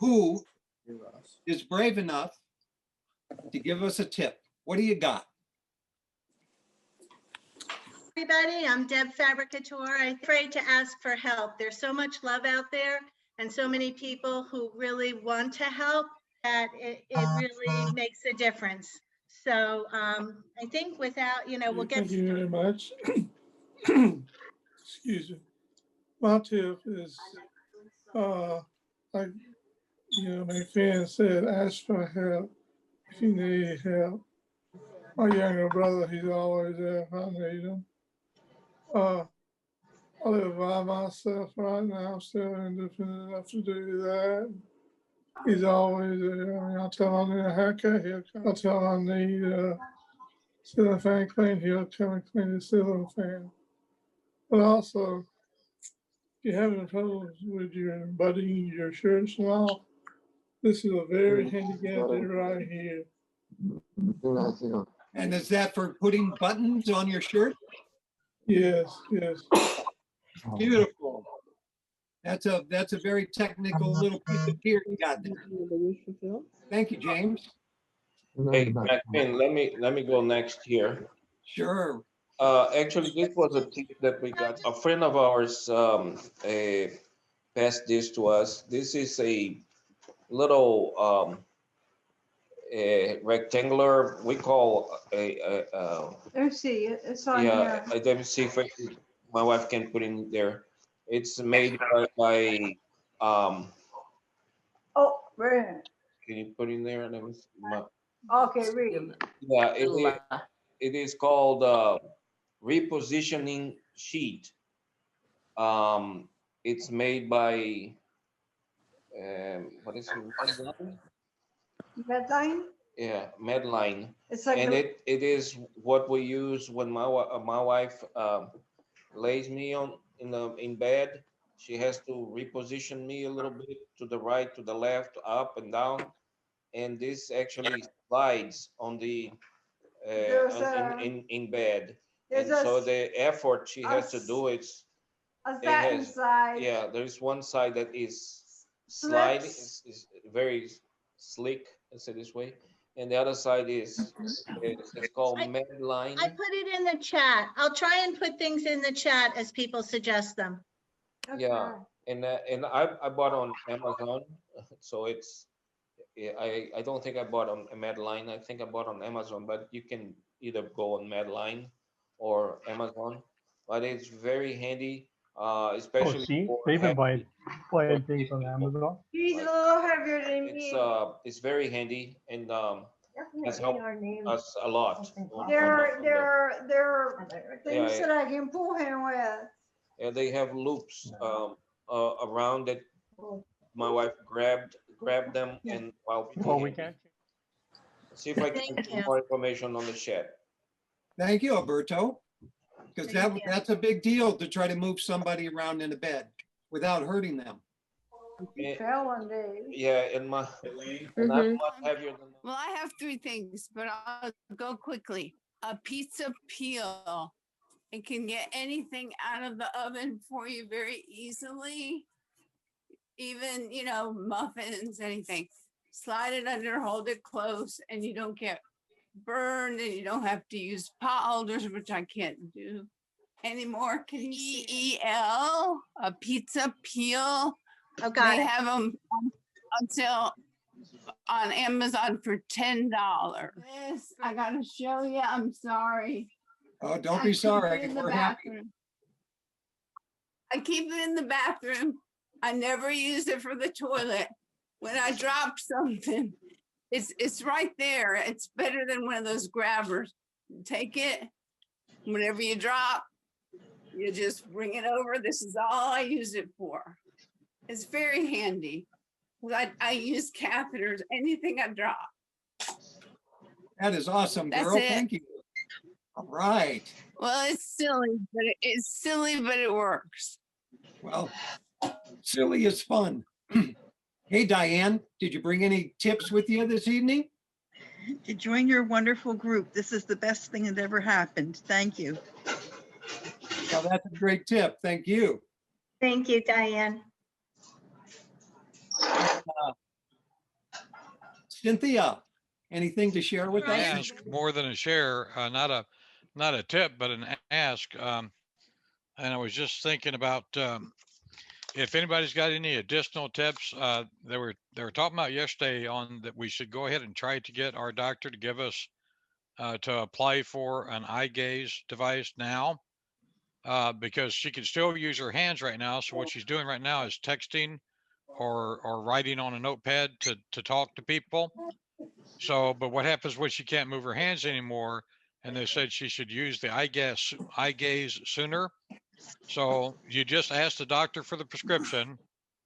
who is brave enough to give us a tip. What do you got? Everybody, I'm Deb Fabricator. I'm afraid to ask for help. There's so much love out there and so many people who really want to help that it really makes a difference. So I think without, we'll get. Thank you very much. Excuse me. My tip is, like, McFinn said, ask for help if you need help. My younger brother, he's always there if I need him. I live by myself right now. I'm still independent enough to do that. He's always there. I mean, I tell him I need a haircut, he'll come. I tell him I need ceiling fan clean, he'll come and clean the ceiling fan. But also, if you're having problems with your buttoning your shirts and all, this is a very handy gadget right here. And is that for putting buttons on your shirt? Yes, yes. Beautiful. That's a very technical little piece of gear you got there. Thank you, James. Hey, McFinn, let me go next here. Sure. Actually, this was a tip that we got. A friend of ours passed this to us. This is a little a rectangular, we call Let's see, it's on yeah, here. let me see if my wife can put in there. It's made by Oh, wait a minute. can you put in there? Let me see. Okay, read. Yeah, it is called Repositioning Sheet. It's made by what is it? Medline? Yeah, Medline. It's like And it is what we use when my wife lays me in bed. She has to reposition me a little bit to the right, to the left, up and down, and this actually slides on the in bed. And so the effort she has to do is a satin side. yeah, there is one side that is sliding, is very slick, let's say this way, and the other side is it's called Medline. I put it in the chat. I'll try and put things in the chat as people suggest them. Yeah, and I bought on Amazon, so it's yeah, I don't think I bought on Medline. I think I bought on Amazon, but you can either go on Medline or Amazon. But it's very handy, especially see, for they even heavy- buy things on Amazon. He's a little heavier than me. it's very handy and has helped our name. us a lot. There are things Yeah, that I can pull him with. Yeah, they have loops around it. My wife grabbed them and while Well, we can't. see if I can Thank get you. more information on the shed. Thank you, Alberto. Because Thank you. that's a big deal to try to move somebody around in a bed without hurting them. Yeah. Fell one day. Yeah, and and I'm much heavier than Well, I have three things, but I'll go quickly. A pizza peel. It can get anything out of the oven for you very easily. Even, muffins, anything. Slide it under, hold it close, and you don't get burned, and you don't have to use pot holders, which I can't do anymore. Can you EEL, a pizza peel? Oh, got They it. have them on sale on Amazon for $10. Yes, I gotta show you. I'm sorry. Oh, don't I be keep sorry. it in the We're happy. bathroom. I keep it in the bathroom. I never use it for the toilet. When I drop something, it's right there. It's better than one of those grabbers. Take it, whenever you drop, you just bring it over. This is all I use it for. It's very handy. I use catheters, anything I drop. That is awesome, That's girl. it. Thank you. All right. Well, it's silly, but it works. Well, silly is fun. Hey, Diane, did you bring any tips with you this evening? To join your wonderful group. This is the best thing that ever happened. Thank you. Well, that's a great tip. Thank you. Thank you, Diane. Cynthia, anything to share with us? Ask more than a share, not a tip, but an ask. And I was just thinking about if anybody's got any additional tips. They were talking about yesterday on that we should go ahead and try to get our doctor to give us to apply for an eye gaze device now, because she can still use her hands right now. So what she's doing right now is texting or writing on a notepad to talk to people. So, but what happens when she can't move her hands anymore? And they said she should use the eye gaze sooner. So you just ask the doctor for the prescription,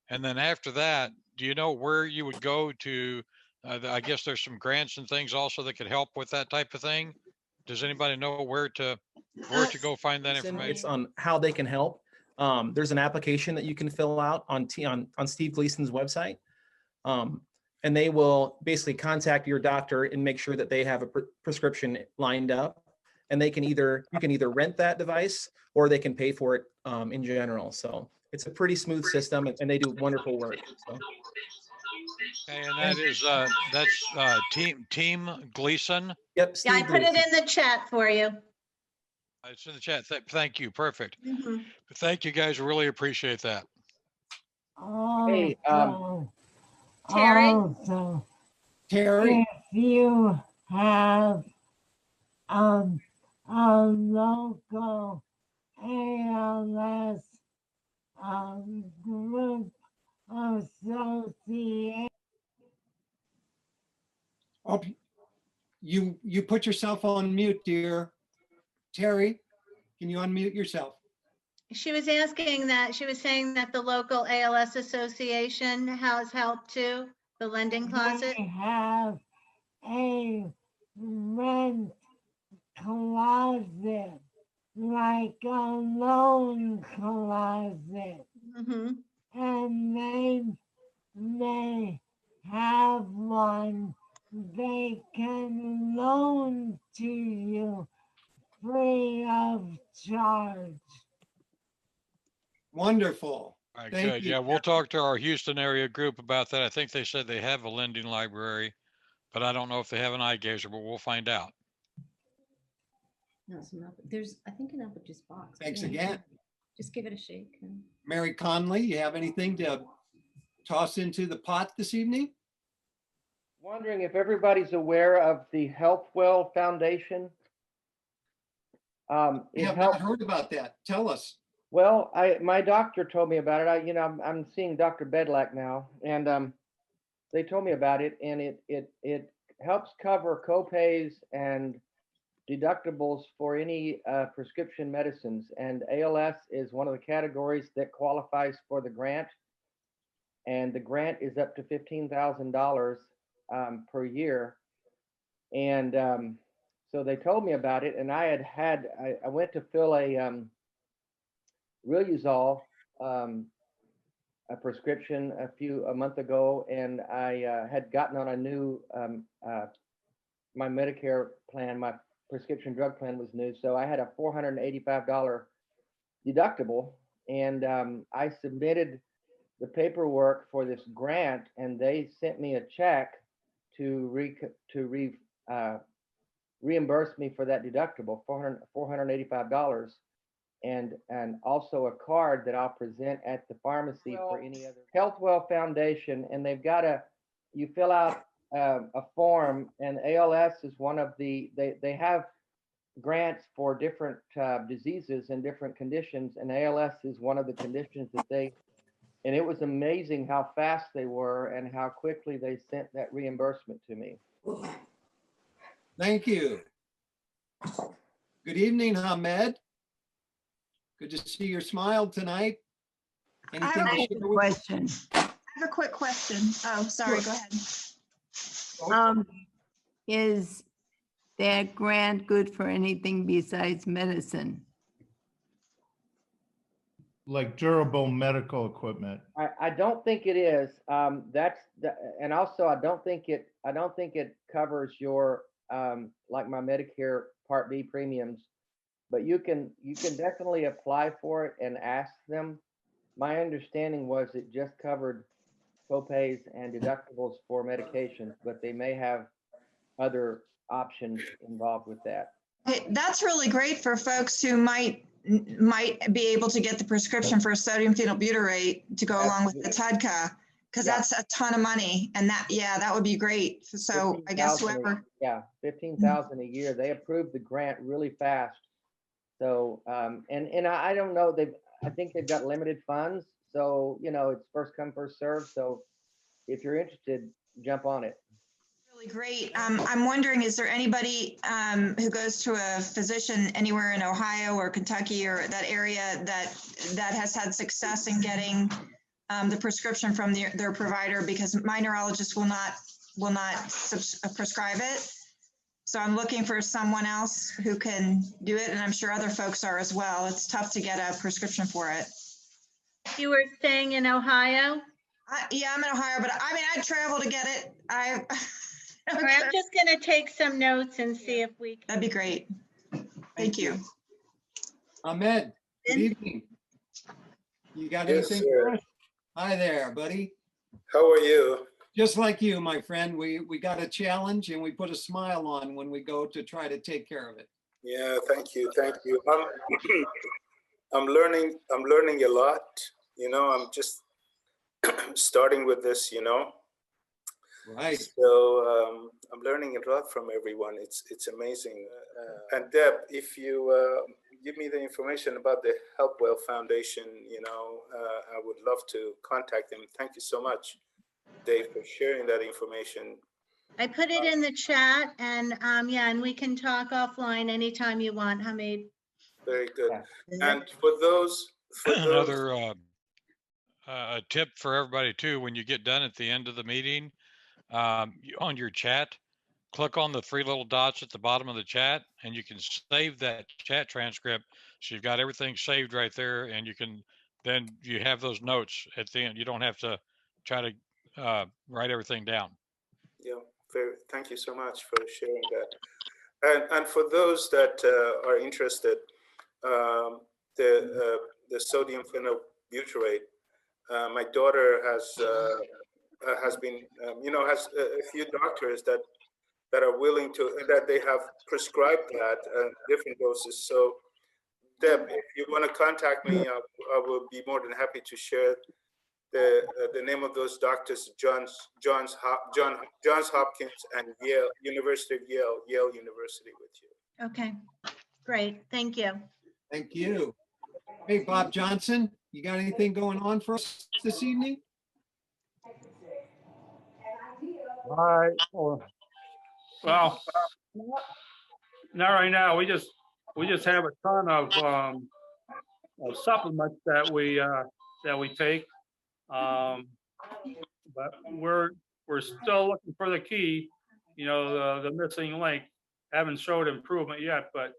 and then after that, do you know where you would go to? I guess there's some grants and things also that could help with that type of thing. Does anybody know where to go find that It's information? on how they can help. There's an application that you can fill out on Steve Gleason's website. And they will basically contact your doctor and make sure that they have a prescription lined up. And you can either rent that device or they can pay for it in general. So it's a pretty smooth system, and they do wonderful work. So. Okay, and that is that's Team Gleason. Yep. Yeah, Steve I put it Gleason. in the chat for you. It's in the chat. Thank you. Perfect. Mhm. Thank you guys. Really appreciate that. Hey, Terry? also, Terry, if you have a local ALS group association. oh, you put yourself on mute, dear. Terry, can you unmute yourself? She was asking that, she was saying that the local ALS association has helped too, the lending closet. They have a rent closet, like a loan closet, Mhm. and they may have one they can loan to you free of charge. Wonderful. All right, Thank good. you. Yeah, we'll talk to our Houston area group about that. I think they said they have a lending library, but I don't know if they have an eye gazer, but we'll find out. No, there's, I think, an apple juice box. Thanks Yeah, again. Just give it a shake. And... Mary Conley, you have anything to toss into the pot this evening? Wondering if everybody's aware of the HealthWell Foundation. I have not heard about that. Tell us. Well, my doctor told me about it. I'm seeing Dr. Bedlack now, and they told me about it, and it helps cover copays and deductibles for any prescription medicines. And ALS is one of the categories that qualifies for the grant, and the grant is up to $15,000 per year. And so they told me about it, and I went to fill a Riluzole a prescription a month ago, and I had gotten on a new my Medicare plan. My prescription drug plan was new, so I had a $485 deductible, and I submitted the paperwork for this grant, and they sent me a check to reimburse me for that deductible, $485. And also a card that I'll present at the pharmacy for any other HealthWell Foundation. And they've got you fill out a form, and ALS is one of they have grants for different diseases and different conditions, and ALS is one of the conditions that and it was amazing how fast they were and how quickly they sent that reimbursement to me. Thank you. Good evening, Hamed. Good to see your smile tonight. I have Anything a to share with question. I have a quick question. Oh, sorry, go ahead. Is that grant good for anything besides medicine? Like durable medical equipment? I don't think it is. And also I don't think it covers your like my Medicare Part B premiums. But you can definitely apply for it and ask them. My understanding was it just covered copays and deductibles for medications, but they may have other options involved with that. Hey, that's really great for folks who might be able to get the prescription for sodium phenylbutyrate to go along with the TUDCA, because that's a ton of money. And that would be great. So I guess 15,000 whoever. Yeah, 15,000 a year. They approved the grant really fast. So, and I don't know, I think they've got limited funds. So, you know, it's first come, first served. So if you're interested, jump on it. Really great. I'm wondering, is there anybody who goes to a physician anywhere in Ohio or Kentucky or that area that has had success in getting the prescription from their provider? Because my neurologist will not prescribe it. So I'm looking for someone else who can do it, and I'm sure other folks are as well. It's tough to get a prescription for it. You were staying in Ohio? Yeah, I'm in Ohio, but I mean, I travel to get it. I'm just going to take some notes and see if we can. That'd be great. Thank you. Ahmed, good evening. You got Yes, anything sir. for us? Hi there, buddy. How are you? Just like you, my friend, we got a challenge and we put a smile on when we go to try to take care of it. Yeah, thank you, thank you. I'm learning a lot. You know, I'm just starting with this. You know, right? So I'm learning a lot from everyone. It's amazing. And Deb, if you give me the information about the Helpwell Foundation, you know, I would love to contact them. Thank you so much, Dave, for sharing that information. I put it in the chat, and yeah, and we can talk offline anytime you want, Hamid. Very good. And for those another a tip for everybody too, when you get done at the end of the meeting, on your chat, click on the three little dots at the bottom of the chat, and you can save that chat transcript. So you've got everything saved right there, and then you have those notes at the end. You don't have to try to write everything down. Yeah, thank you so much for sharing that. And for those that are interested, the sodium phenylbutyrate, my daughter has been, you know, has a few doctors that are willing to, that they have prescribed that different doses. So Deb, if you want to contact me, I will be more than happy to share the name of those doctors, Johns Hopkins and Yale University of Yale University with you. Okay, great. Thank you. Thank you. Hey, Bob Johnson, you got anything going on for us this evening? Hi. Well, not right now. We just have a ton of supplements that we take, but we're still looking for the key. You know, the missing link. Haven't showed improvement yet, but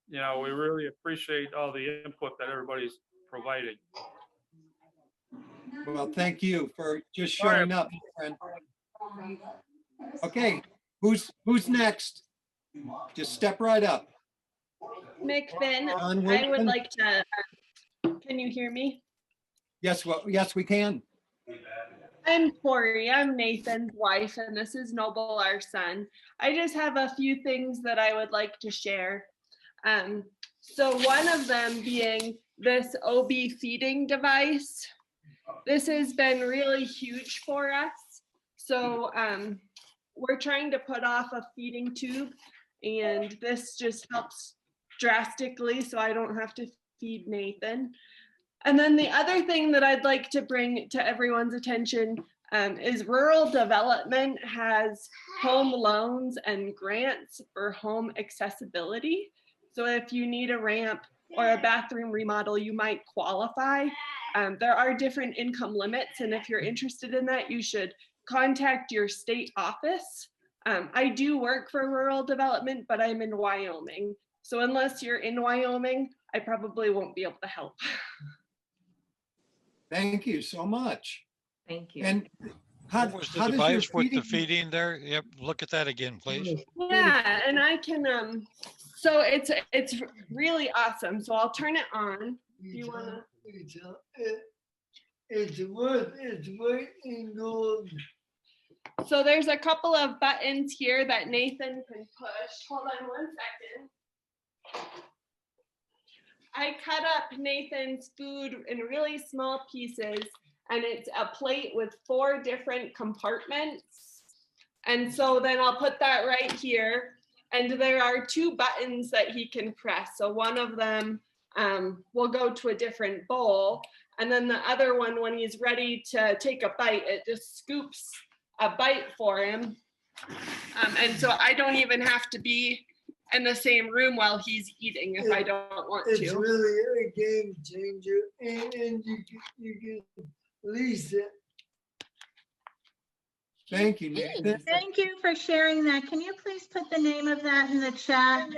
you know, we really appreciate all the input that everybody's providing. Well, thank you for just showing up, my friend. Okay, who's next? Just step right up. McFinn, I Wilson? would like to, can you hear me? Yes, well, yes, we can. I'm Tori, I'm Nathan's wife, and this is Noble, our son. I just have a few things that I would like to share. So one of them being this OB feeding device. This has been really huge for us. So we're trying to put off a feeding tube, and this just helps drastically so I don't have to feed Nathan. And then the other thing that I'd like to bring to everyone's attention is rural development has home loans and grants for home accessibility. So if you need a ramp or a bathroom remodel, you might qualify. There are different income limits, and if you're interested in that, you should contact your state office. I do work for rural development, but I'm in Wyoming. So unless you're in Wyoming, I probably won't be able to help. Thank you so much. Thank you. And how What was the does your device with the feeding? feeding there? Yep, look at that again, please. Yeah, and I can, so it's really awesome. So I'll turn it on. Do you wanna? It's worth its weight in gold. So there's a couple of buttons here that Nathan can push. Hold on 1 second. I cut up Nathan's food in really small pieces, and it's a plate with 4 different compartments. And so then I'll put that right here. And there are 2 buttons that he can press. So one of them will go to a different bowl. And then the other one, when he's ready to take a bite, it just scoops a bite for him. And so I don't even have to be in the same room while he's eating if I don't want to. It's really a game changer, and you can lease it. Thank you, Nathan. Thank you for sharing that. Can you please put the name of that in the chat?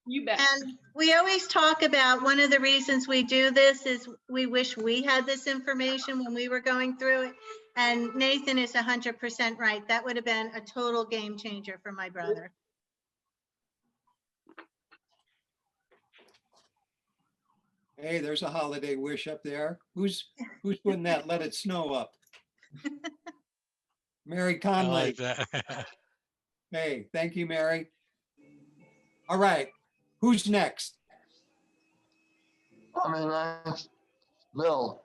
You bet. And we always talk about one of the reasons we do this is we wish we had this information when we were going through it. And Nathan is 100% right. That would have been a total game changer for my brother. Hey, there's a holiday wish up there. Who's putting that "Let It Snow" up? Mary I Conley. like that. Hey, thank you, Mary. All right, who's next? I mean, that's Bill.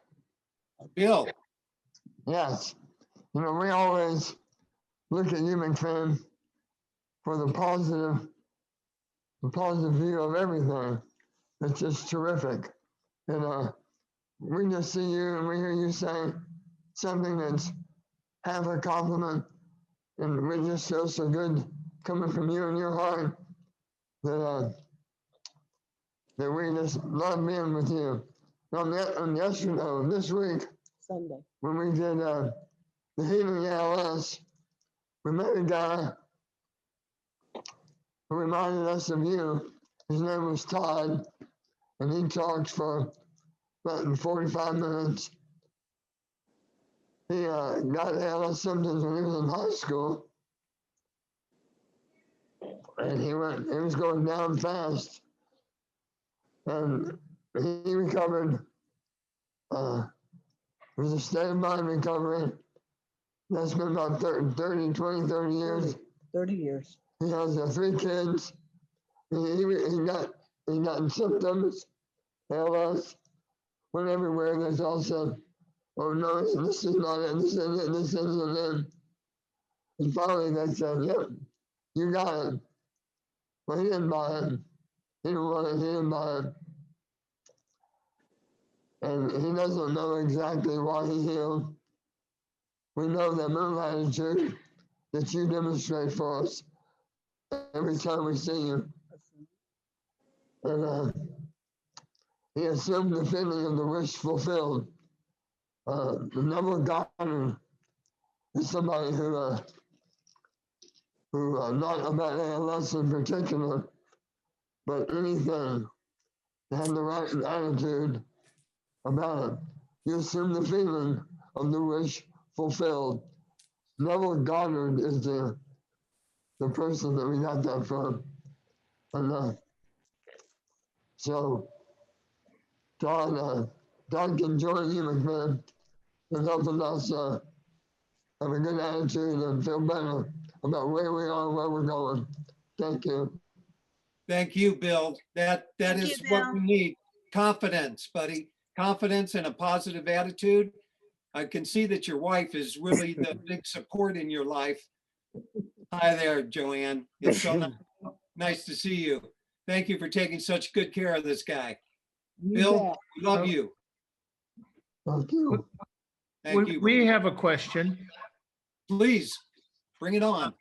Bill. Yes. You know, we always look at you, McFinn, for the positive view of everything. It's just terrific. And we just see you and we hear you say something that's half a compliment, and we just feel so good coming from you and your heart that that we just love being with you. On yesterday, this week, Sunday, when we did the Healing ALS, we met a guy who reminded us of you. His name was Todd, and he talked for about 45 minutes. He got ALS symptoms when he was in high school, and he was going down fast, and he recovered. It was a state of mind recovery. That's been about 30 years. 30 years. He has 3 kids. He got symptoms, ALS, went everywhere. There's also, oh no, this is not it, this isn't it, this isn't it. And finally they said, yep, you got it. But he didn't buy it. He didn't want it, he didn't buy it. And he doesn't know exactly why he healed. We know that mental attitude that you demonstrate for us every time we see you. And he assumed the feeling of the wish fulfilled. The Neville Goddard is somebody who not about ALS in particular, but anything that had the right attitude about it. You assume the feeling of the wish fulfilled. Neville Goddard is the person that we got that from. And so Todd can join you, McFinn, in helping us have a good attitude and feel better about where we are and where we're going. Thank you. Thank you, Bill. That is what we need. Confidence, buddy. Confidence and a positive attitude. I can see that your wife is really the big support in your life. Hi there, Joanne. It's so nice to see you. Thank you for taking such good care of this guy. Bill, we love you. Thank you. Thank you. We have a question. Please, bring it on.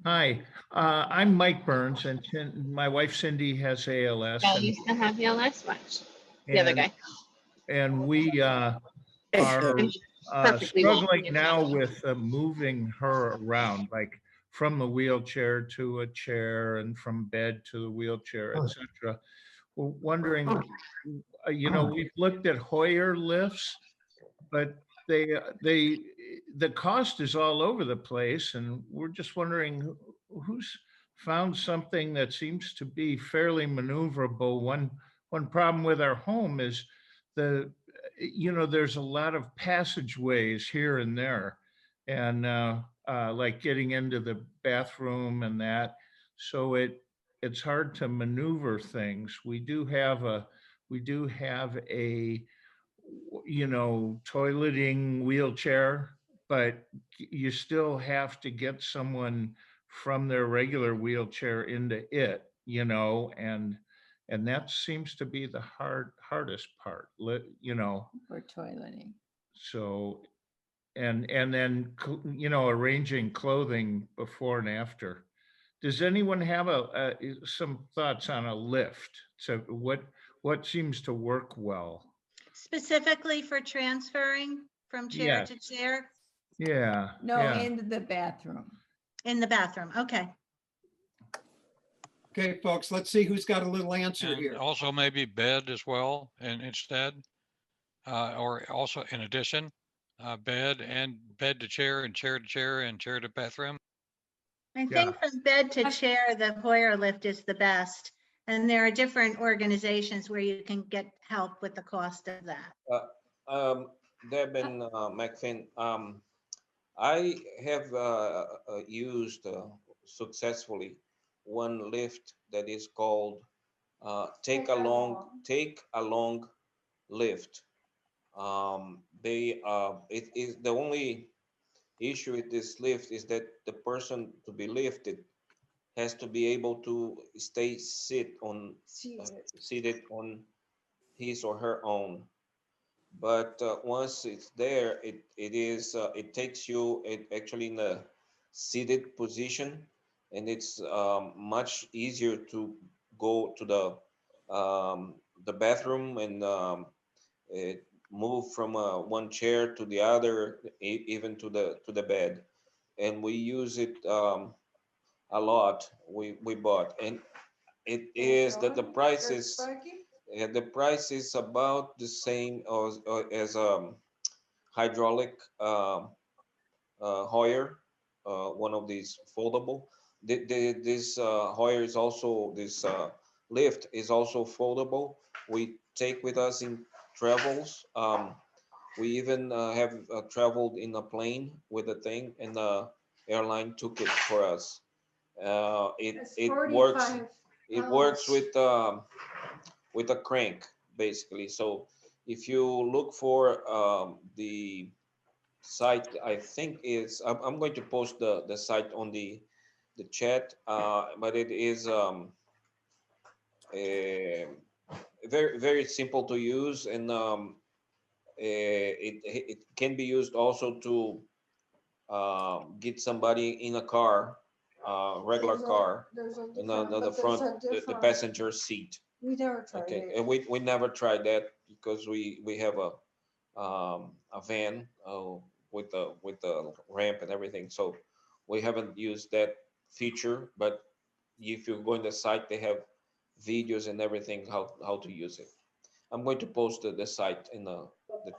Hi, I'm Mike Burns, and my wife Cindy has ALS. I used to have ALS much. The other guy. And we are struggling now with moving her around, like from the wheelchair to a chair and from bed to the wheelchair, etc. We're wondering, you know, we've looked at Hoyer lifts, but the cost is all over the place, and we're just wondering who's found something that seems to be fairly maneuverable. One problem with our home is you know, there's a lot of passageways here and there, and like getting into the bathroom and that. So it's hard to maneuver things. We do have a you know, toileting wheelchair, but you still have to get someone from their regular wheelchair into it, you know, and that seems to be the hardest part, you know. For toileting. So, and then, you know, arranging clothing before and after. Does anyone have some thoughts on a lift? So what seems to work well? Specifically for transferring from chair Yes. to chair? Yeah. No, yeah. in the bathroom. In the bathroom, okay. Okay, folks, let's see who's got a little answer And here. also maybe bed as well, and instead, or also in addition, bed to chair and chair to chair and chair to bathroom. I think from bed to chair, the Hoyer lift is the best. And there are different organizations where you can get help with the cost of that. Deb and McFinn, I have used successfully one lift that is called take a long lift. It is the only issue with this lift is that the person to be lifted has to be able to stay seated on his or her own. But once it's there, it takes you actually in a seated position, and it's much easier to go to the bathroom and move from one chair to the other, even to the bed. And we use it a lot. We bought, and it is that the price is about the same as hydraulic Hoyer, one of these foldable. This Hoyer is also, this lift is also foldable. We take with us in travels. We even have traveled in a plane with the thing, and the airline took it for us. It works with a crank, basically. So if you look for the site, I think is I'm going to post the site on the chat, but it is very simple to use, and it can be used also to get somebody in a car, regular car, in the front, the passenger seat. We never tried Okay, it. and we never tried that because we have a van with the ramp and everything, so we haven't used that feature. But if you go in the site, they have videos and everything how to use it. I'm going to post the site in the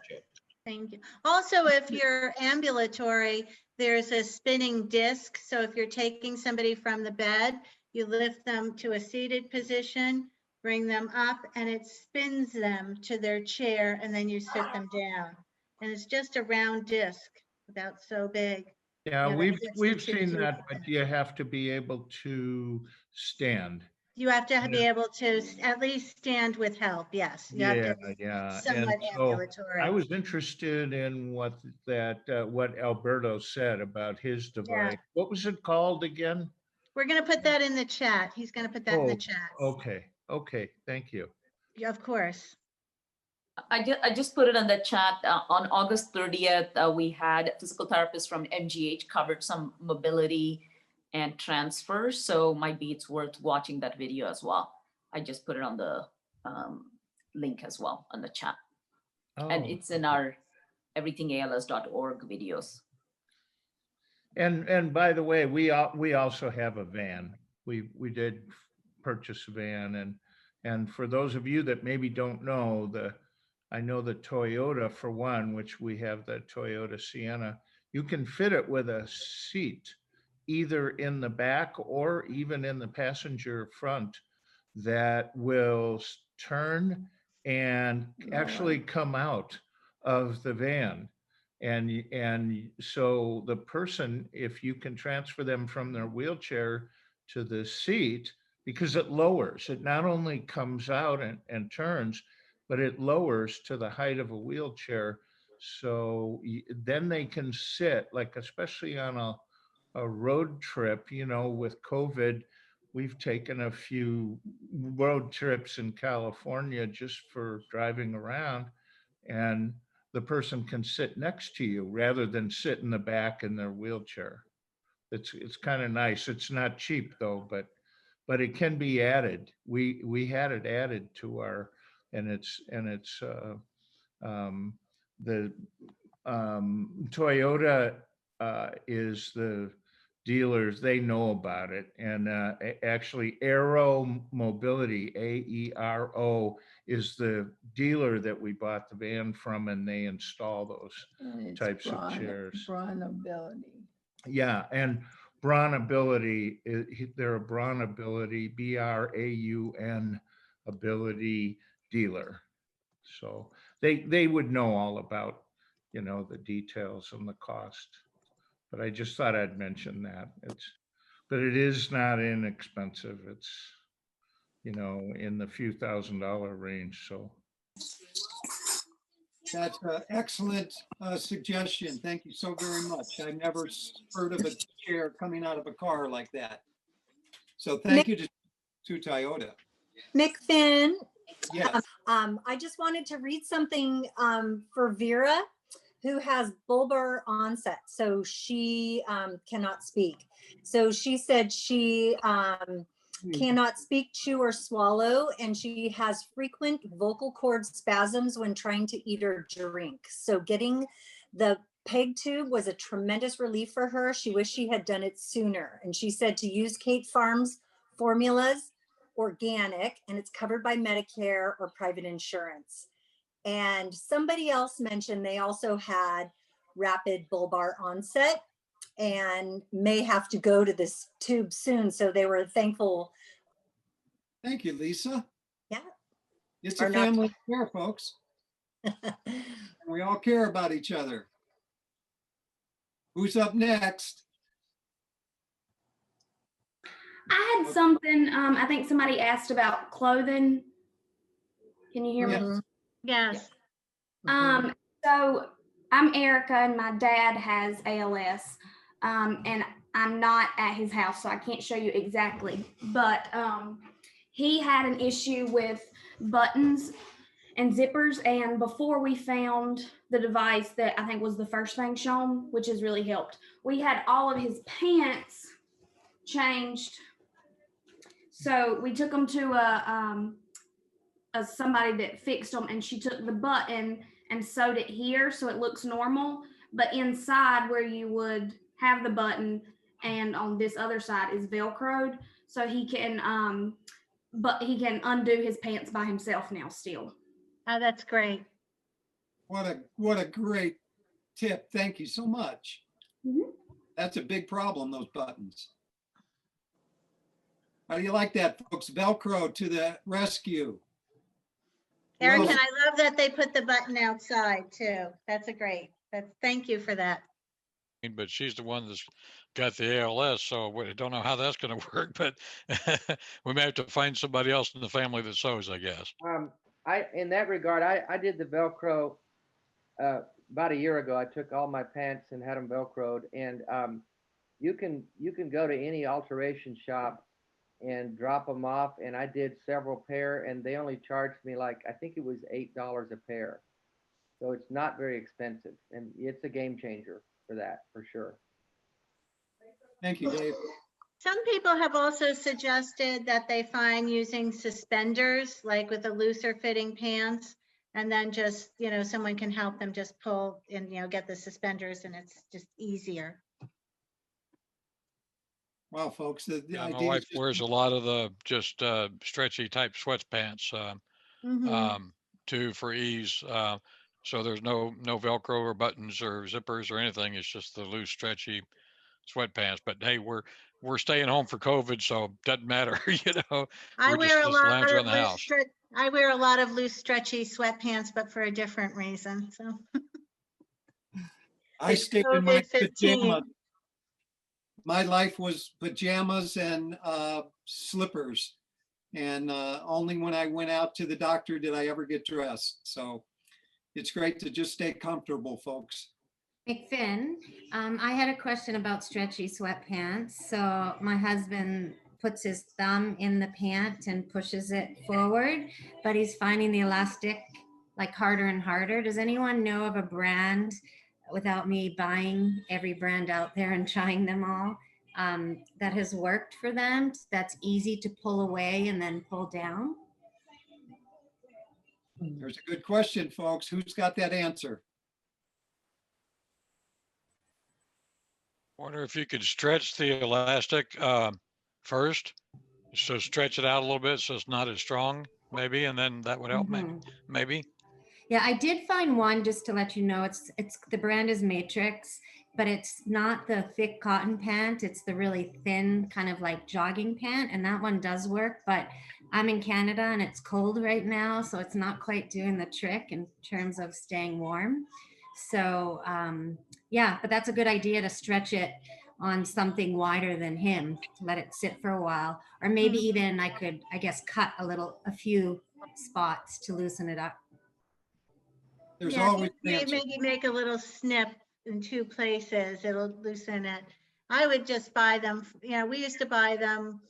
chat. Thank you. Also, if you're ambulatory, there's a spinning disc. So if you're taking somebody from the bed, you lift them to a seated position, bring them up, and it spins them to their chair, and then you sit them down. And it's just a round disc, about so big. Yeah, You know, that we've fits the seen two that, but you have to be able to stand. You have to be able to at least stand with help. Yes. You have Yeah, to be yeah. somewhat And so ambulatory. I was interested in what Alberto said about his device. What was it called again? We're going to put that in the chat. He's going to put that in the chat. Okay. Okay. Thank you. Yeah, of course. I just put it on the chat. On August 30th, we had a physical therapist from MGH covered some mobility and transfer. So might be it's worth watching that video as well. I just put it on the link as well on the chat. And it's in our EverythingALS.org videos. And by the way, we also have a van. We did purchase a van, and for those of you that maybe don't know, I know the Toyota, for one, which we have the Toyota Sienna, you can fit it with a seat either in the back or even in the passenger front that will turn and actually come out of the van. And so the person, if you can transfer them from their wheelchair to the seat, because it lowers, it not only comes out and turns, but it lowers to the height of a wheelchair. So then they can sit, like, especially on a road trip, you know, with COVID, we've taken a few road trips in California just for driving around, and the person can sit next to you rather than sit in the back in their wheelchair. It's kind of nice. It's not cheap though, but it can be added. We had it added to our, and it's the Toyota is the dealers, they know about it. And actually Aero Mobility, AERO, is the dealer that we bought the van from, and they install those types of chairs. Bronability. Yeah, and Bronability, they're a Bronability, BRAUN ability dealer. So they would know all about, you know, the details and the cost. But I just thought I'd mention that. But it is not inexpensive. It's, you know, in the few $1,000 range. So That's an excellent suggestion. Thank you so very much. I've never heard of a chair coming out of a car like that. So thank you to Toyota. McFinn. Yes. I just wanted to read something for Vera, who has bulbar onset, so she cannot speak. So she said she cannot speak, chew, or swallow, and she has frequent vocal cord spasms when trying to eat or drink. So getting the PEG tube was a tremendous relief for her. She wished she had done it sooner. And she said to use Kate Farms formulas, organic, and it's covered by Medicare or private insurance. And somebody else mentioned they also had rapid bulbar onset and may have to go to this tube soon. So they were thankful. Thank you, Lisa. Yeah. It's a family affair, folks. And we all care about each other. Who's up next? I had something, I think somebody asked about clothing. Can you hear me? Yes. So I'm Erica and my dad has ALS, and I'm not at his house, so I can't show you exactly, but he had an issue with buttons and zippers, and before we found the device that I think was the first thing shown, which has really helped, we had all of his pants changed. So we took them to somebody that fixed them, and she took the button and sewed it here so it looks normal, but inside where you would have the button and on this other side is Velcroed, so he can but he can undo his pants by himself now still. Oh, that's great. What a great tip. Thank you so much. That's a big problem, those buttons. How do you like that, folks? Velcro to the rescue. Eric, Well, and I love that they put the button outside too. That's thank you for that. But she's the one that's got the ALS, so we don't know how that's going to work, but we may have to find somebody else in the family that sews, I guess. In that regard, I did the Velcro about a year ago. I took all my pants and had them Velcroed, and you can go to any alteration shop and drop them off, and I did several pair, and they only charged me like, I think it was $8 a pair. So it's not very expensive, and it's a game changer for that, for sure. Thank you, Dave. Some people have also suggested that they find using suspenders, like with the looser fitting pants, and then just, someone can help them just pull and, get the suspenders, and it's just easier. Wow, folks. My wife wears a lot of the just stretchy type sweatpants too, for ease. So there's no Velcro or buttons or zippers or anything. It's just the loose, stretchy sweatpants. But hey, we're staying home for COVID, so doesn't matter, I we're wear a just lot lounge around of the house. I wear a lot of loose, stretchy sweatpants, but for a different reason. So I it's stayed in my COVID-15. pajamas. My life was pajamas and slippers. And only when I went out to the doctor did I ever get dressed. So it's great to just stay comfortable, folks. McFinn, I had a question about stretchy sweatpants. So my husband puts his thumb in the pant and pushes it forward, but he's finding the elastic like harder and harder. Does anyone know of a brand, without me buying every brand out there and trying them all, that has worked for them, that's easy to pull away and then pull down? There's a good question, folks. Who's got that answer? Wonder if you could stretch the elastic first, so stretch it out a little bit so it's not as strong, maybe, and then that would help. Maybe. Yeah, I did find one, just to let you know, it's the brand is Matrix, but it's not the thick cotton pant. It's the really thin kind of like jogging pant, and that one does work. But I'm in Canada and it's cold right now, so it's not quite doing the trick in terms of staying warm. So yeah, but that's a good idea to stretch it on something wider than him, to let it sit for a while, or maybe even I could, I guess, cut a few spots to loosen it up. There's Yeah, always an maybe answer. make a little snip in two places. It'll loosen it. I would just buy them. We used to buy them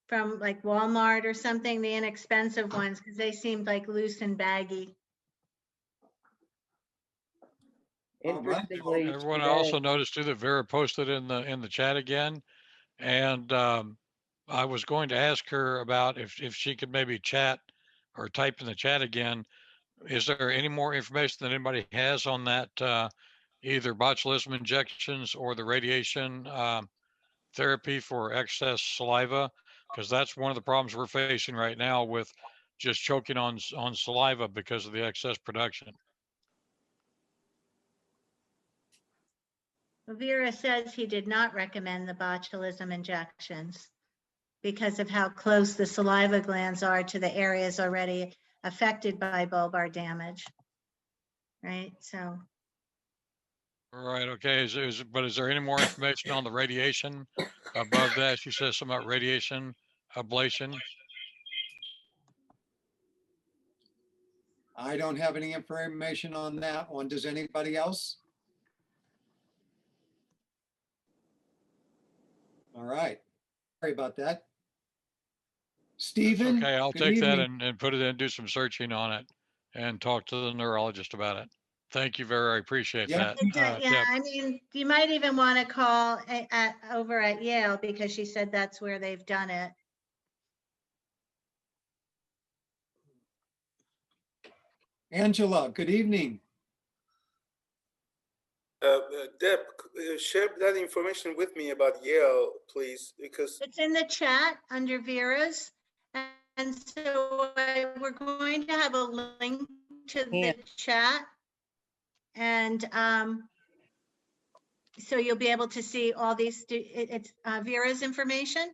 from like Walmart or something, the inexpensive ones, because they seemed like loose and baggy. Interestingly, Everyone, I today- also noticed too that Vera posted in the chat again, and I was going to ask her about if she could maybe chat or type in the chat again. Is there any more information that anybody has on that, either botulism injections or the radiation therapy for excess saliva? Because that's one of the problems we're facing right now with just choking on saliva because of the excess production. Vera says he did not recommend the botulism injections because of how close the saliva glands are to the areas already affected by bulbar damage. Right, so. Right, okay, but is there any more information on the radiation above that? She says something about radiation ablation. I don't have any information on that one. Does anybody else? All right. Sorry about that. Stephen? Okay, I'll good take that evening. and put it in, do some searching on it and talk to the neurologist about it. Thank you, Vera. I appreciate that. Yeah, tip. I mean, you might even want to call over at Yale because she said that's where they've done it. Angela, good evening. Deb, share that information with me about Yale, please, because it's in the chat under Vera's. And so we're going to have a link to the chat. And so you'll be able to see all these, it's Vera's information.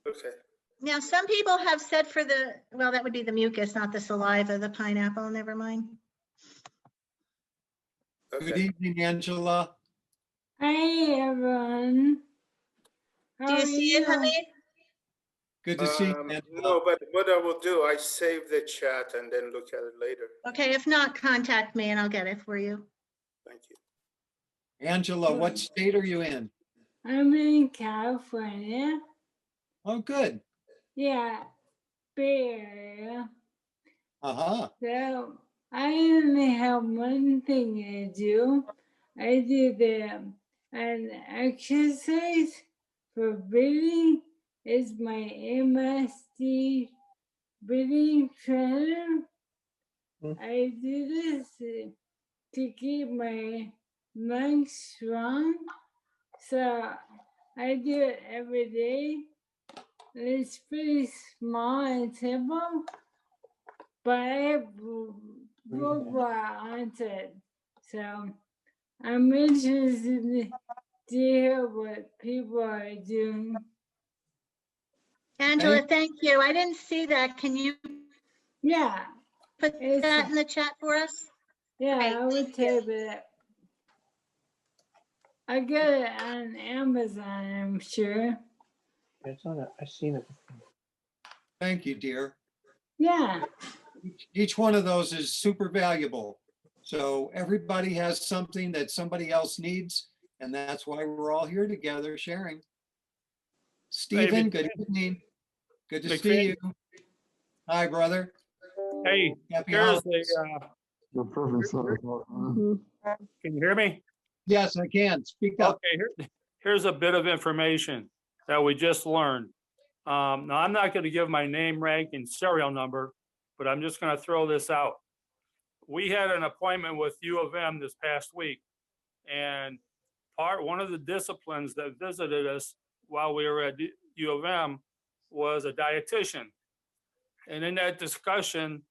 Okay. Now, some people have said for well, that would be the mucus, not the saliva, the pineapple, never mind. Good evening, Angela. Hi, everyone. Do you see it, Hamid? Good to see you, No, but what I will do, I save the chat and then look at it later. Okay, if not, contact me and I'll get it for you. Thank you. Angela, what state are you in? I'm in California. Oh, good. Yeah, Bay Area. Uh-huh. So I only have one thing I do. I do an exercise for breathing. Is my MSD breathing trainer. I do this to keep my lungs strong. So I do it every day. It's pretty small and simple, but I have robot onset. So I'm interested to hear what people are doing. Angela, thank you. I didn't see that. Can you Yeah, put it's that in the chat for us? yeah, Great, I would thank you. type it up. I got it on Amazon, I'm sure. It's on it. I've seen it. Thank you, dear. Yeah, Each one of those is super valuable. So everybody has something that somebody else needs, and that's why we're all here together sharing. Stephen, good evening. Good to see you. Hi, brother. Hey, Happy here's holidays. The perfect set of thoughts. Can you hear me? Yes, I can. Speak up. Okay, here's a bit of information that we just learned. Now, I'm not going to give my name, rank, and serial number, but I'm just going to throw this out. We had an appointment with U of M this past week, and one of the disciplines that visited us while we were at U of M was a dietitian. And in that discussion,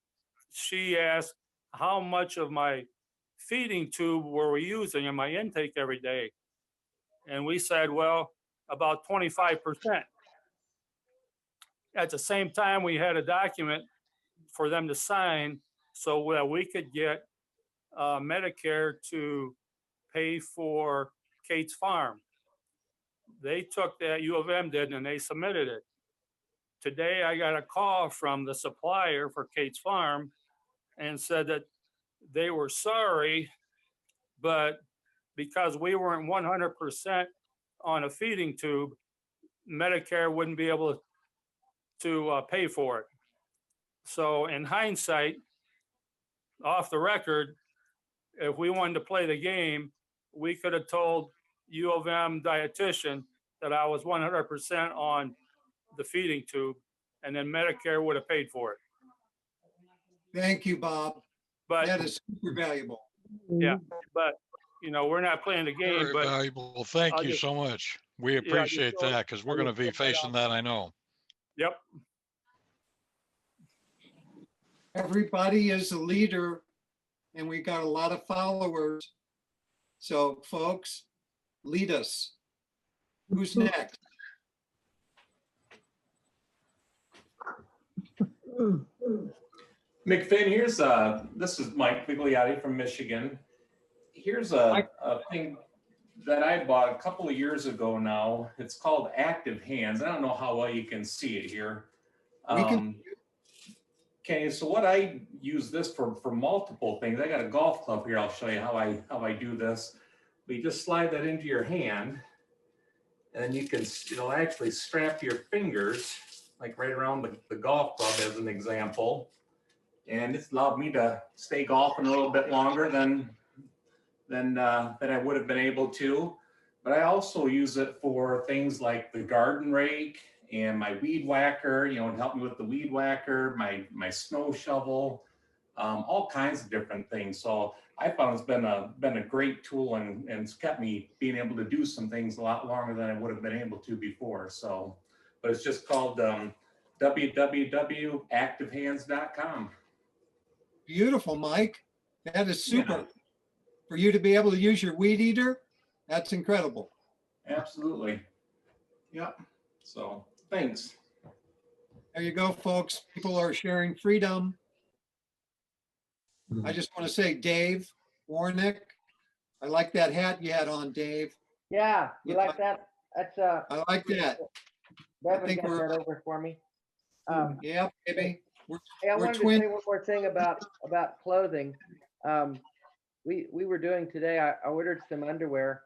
she asked how much of my feeding tube were we using in my intake every day? And we said, well, about 25%. At the same time, we had a document for them to sign so that we could get Medicare to pay for Kate's Farm. They took that, U of M did, and they submitted it. Today, I got a call from the supplier for Kate's Farm and said that they were sorry, but because we weren't 100% on a feeding tube, Medicare wouldn't be able to pay for it. So in hindsight, off the record, if we wanted to play the game, we could have told U of M dietitian that I was 100% on the feeding tube, and then Medicare would have paid for it. Thank you, Bob. But that is super valuable. Yeah, but you know, we're not playing the game. Very But valuable. Thank I'll you just- so much. We yeah, just appreciate throw- that because we're I'll going to just be throw that facing out. that, I know. Yep. Everybody is a leader and we got a lot of followers. So folks, lead us. Who's next? McFinn, here's this is Mike Pigliotti from Michigan. Here's a thing that I bought a couple of years ago now. It's called Active Hands. I don't know how well you can see it here. Okay, so what I use this for multiple things. I got a golf club here. I'll show you how I do this. But you just slide that into your hand, and then you can, it'll actually strap your fingers like right around the golf club as an example. And it's allowed me to stay golfing a little bit longer than I would have been able to. But I also use it for things like the garden rake and my weed whacker, you know, to help me with the weed whacker, my snow shovel, all kinds of different things. So I found it's been a great tool and it's kept me being able to do some things a lot longer than I would have been able to before. So, but it's just called www.activehands.com. Beautiful, Mike. That is super. For you to be able to use your weed eater, that's incredible. Absolutely. Yep. So thanks. There you go, folks. People are sharing freedom. I just want to say, Dave Warnick, I like that hat you had on, Dave. Yeah, you like that? That's I like that. Devin think got we're- that over for me. Yeah, baby. Hey, I We're wanted to twin- say one more thing about clothing. We were doing today. I ordered some underwear.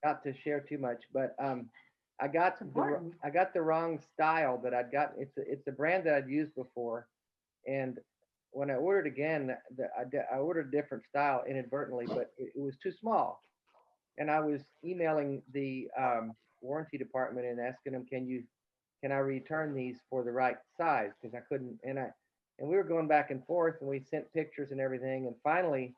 Not to share too much, but I got the wrong style that I'd got. It's a brand that I'd used before, and when I ordered again, I ordered a different style inadvertently, but it was too small. And I was emailing the warranty department and asking them, can I return these for the right size? Because I couldn't, and we were going back and forth, and we sent pictures and everything. And finally,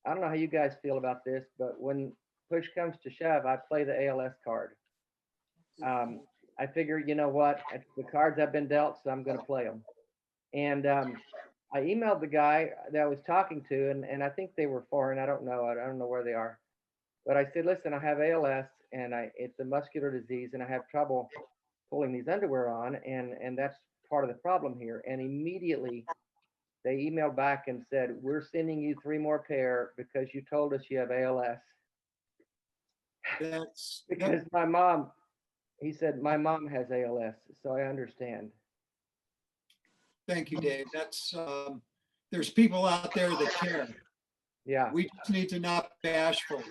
I don't know how you guys feel about this, but when push comes to shove, I play the ALS card. I figure, you know what, it's the cards I've been dealt, so I'm going to play them. And I emailed the guy that I was talking to, and I think they were foreign. I don't know where they are. But I said, listen, I have ALS, and it's a muscular disease, and I have trouble pulling these underwear on, and that's part of the problem here. And immediately they emailed back and said, we're sending you 3 more pair because you told us you have ALS. Because my mom, he said, my mom has ALS, so I understand. Thank you, Dave. That's, there's people out there that care. Yeah. We just need to not be bashful.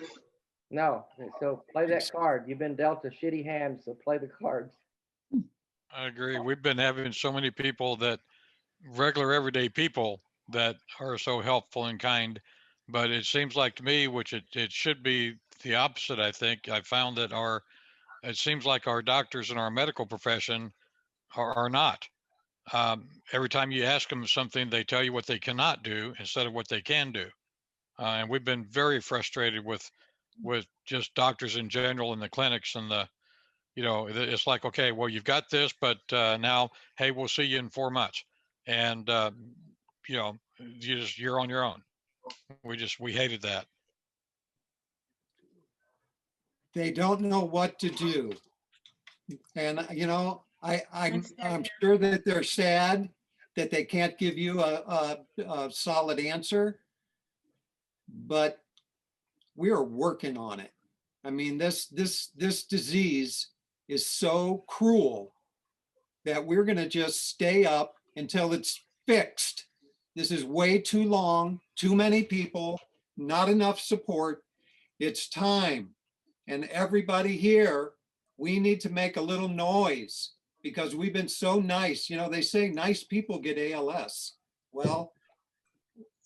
No, so play that card. You've been dealt a shitty hand, so play the cards. I agree. We've been having so many people that regular everyday people that are so helpful and kind, but it seems like to me, which it should be the opposite. I think I found that it seems like our doctors and our medical profession are not. Every time you ask them something, they tell you what they cannot do instead of what they can do. And we've been very frustrated with just doctors in general in the clinics and it's like, okay, well, you've got this, but now, hey, we'll see you in 4 months. And, you're on your own. We hated that. They don't know what to do. And, I'm sure that they're sad that they can't give you a solid answer, but we're working on it. I mean, this disease is so cruel that we're going to just stay up until it's fixed. This is way too long, too many people, not enough support. It's time. And everybody here, we need to make a little noise because we've been so nice. They say nice people get ALS. Well,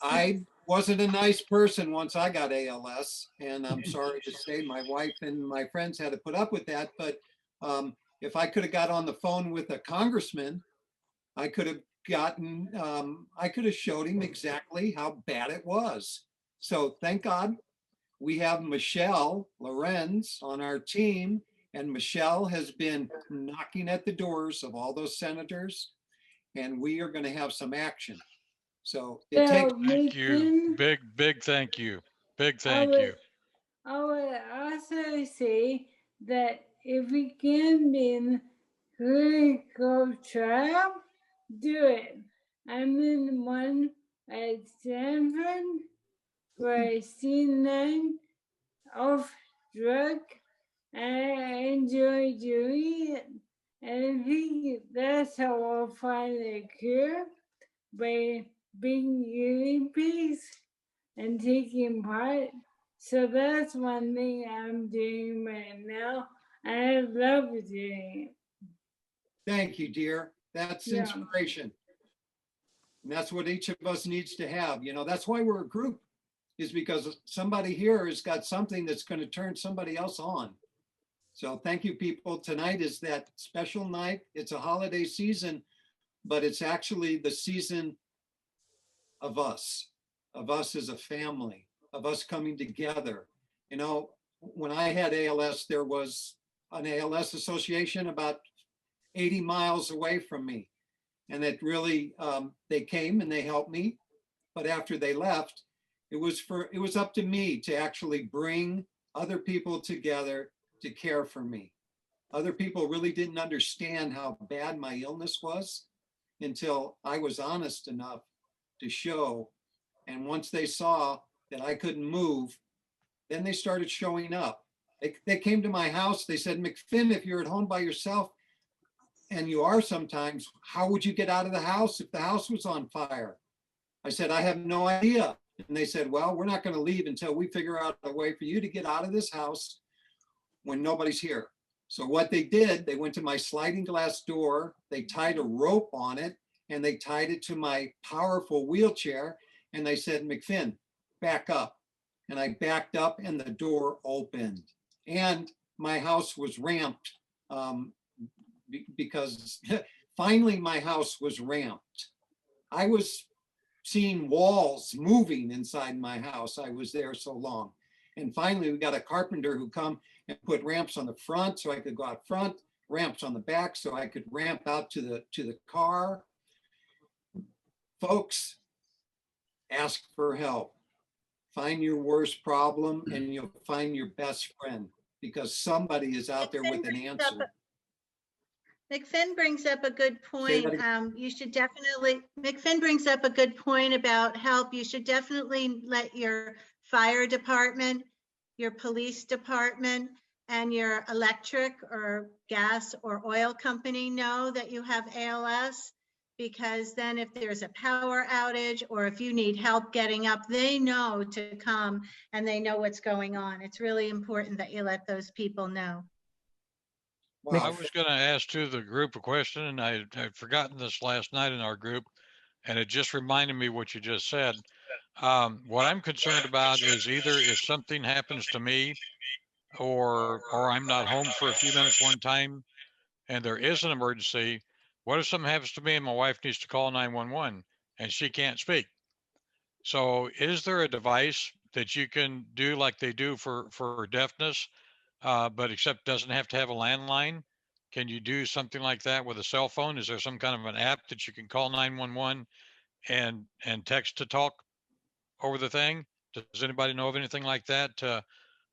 I wasn't a nice person once I got ALS, and I'm sorry to say my wife and my friends had to put up with that. But if I could have got on the phone with a congressman, I could have showed him exactly how bad it was. So thank God we have Michelle Lorenz on our team, and Michelle has been knocking at the doors of all those senators, and we are going to have some action. So it takes. Thank you. Big thank you. Big thank you. I would also say that if we can be in clinical trial, do it. I'm in one at Stanford where I see none off drug. I enjoy doing it. And I think that's how we'll find a cure, by being guinea pigs and taking part. So that's one thing I'm doing right now. I love doing it. Thank you, dear. That's inspiration. And that's what each of us needs to have. That's why we're a group, is because somebody here has got something that's going to turn somebody else on. So thank you, people. Tonight is that special night. It's a holiday season, but it's actually the season of us as a family, of us coming together. When I had ALS, there was an ALS association about 80 miles away from me. And it really, they came and they helped me. But after they left, it was up to me to actually bring other people together to care for me. Other people really didn't understand how bad my illness was until I was honest enough to show. And once they saw that I couldn't move, then they started showing up. They came to my house. They said, McFinn, if you're at home by yourself, and you are sometimes, how would you get out of the house if the house was on fire? I said, I have no idea. And they said, well, we're not going to leave until we figure out a way for you to get out of this house when nobody's here. So what they did, they went to my sliding glass door, they tied a rope on it, and they tied it to my powerful wheelchair. And they said, McFinn, back up. And I backed up and the door opened. And my house was ramped because finally my house was ramped. I was seeing walls moving inside my house. I was there so long. And finally we got a carpenter who come and put ramps on the front so I could go out front, ramps on the back so I could ramp out to the car. Folks, ask for help. Find your worst problem and you'll find your best friend. because somebody is out there with an answer. McFinn brings up a good Say point. that McFinn brings up a good point about help. You should definitely let your fire department, your police department, and your electric or gas or oil company know that you have ALS, because then if there's a power outage or if you need help getting up, they know to come and they know what's going on. It's really important that you let those people know. I was going to ask to the group a question, and I'd forgotten this last night in our group, and it just reminded me what you just said. What I'm concerned about is either if something happens to me or I'm not home for a few minutes one time and there is an emergency, what if something happens to me and my wife needs to call 911 and she can't speak? So is there a device that you can do like they do for deafness, but except doesn't have to have a landline? Can you do something like that with a cell phone? Is there some kind of an app that you can call 911 and text to talk over the thing? Does anybody know of anything like that?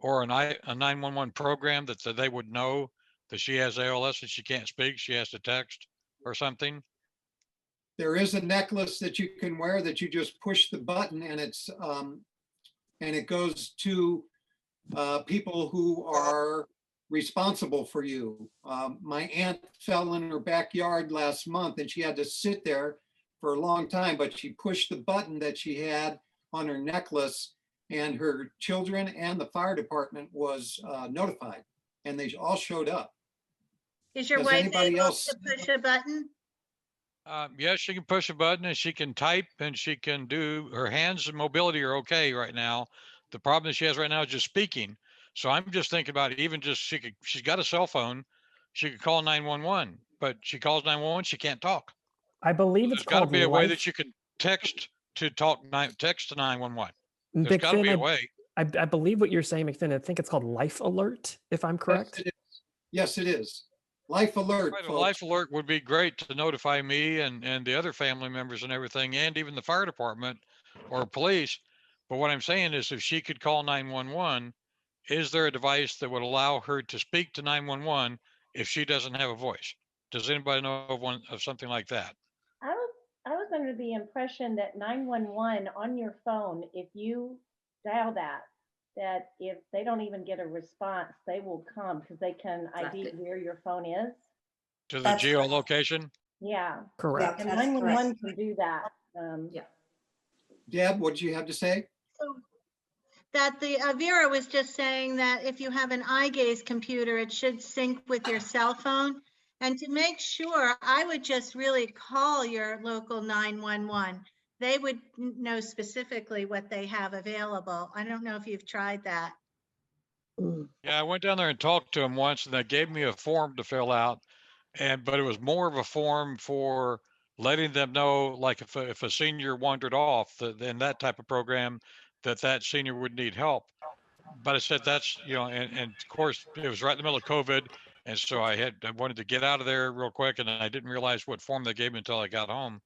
Or a 911 program that they would know that she has ALS and she can't speak, she has to text or something? There is a necklace that you can wear that you just push the button and it goes to people who are responsible for you. My aunt fell in her backyard last month and she had to sit there for a long time, but she pushed the button that she had on her necklace and her children and the fire department was notified and they all showed up. Is your Does wife anybody able else? to push a button? Yes, she can push a button and she can type and she can do, her hands and mobility are okay right now. The problem that she has right now is just speaking. So I'm just thinking about even just, she's got a cell phone. She could call 911, but she calls 911, she can't talk. I believe There's it's got to called be a way life. that you can text to talk, text to 911. There's got to be a way. I believe what you're saying, McFinn. I think it's called Life Alert, if I'm correct. Yes, it is. Life Alert, Right, a folks. life alert would be great to notify me and the other family members and everything, and even the fire department or police. But what I'm saying is if she could call 911, is there a device that would allow her to speak to 911 if she doesn't have a voice? Does anybody know of something like that? I was under the impression that 911 on your phone, if you dial that if they don't even get a response, they will come because they can ID where your phone is. To the geolocation? Yeah. Correct. And 911 can do that. Yeah. Deb, what did you have to say? So that the Vera was just saying that if you have an eye gaze computer, it should sync with your cell phone. And to make sure, I would just really call your local 911. They would know specifically what they have available. I don't know if you've tried that. Yeah, I went down there and talked to them once and they gave me a form to fill out. But it was more of a form for letting them know, like if a senior wandered off in that type of program, that senior would need help. But I said that's, and of course it was right in the middle of COVID. And so I wanted to get out of there real quick and I didn't realize what form they gave me until I got home.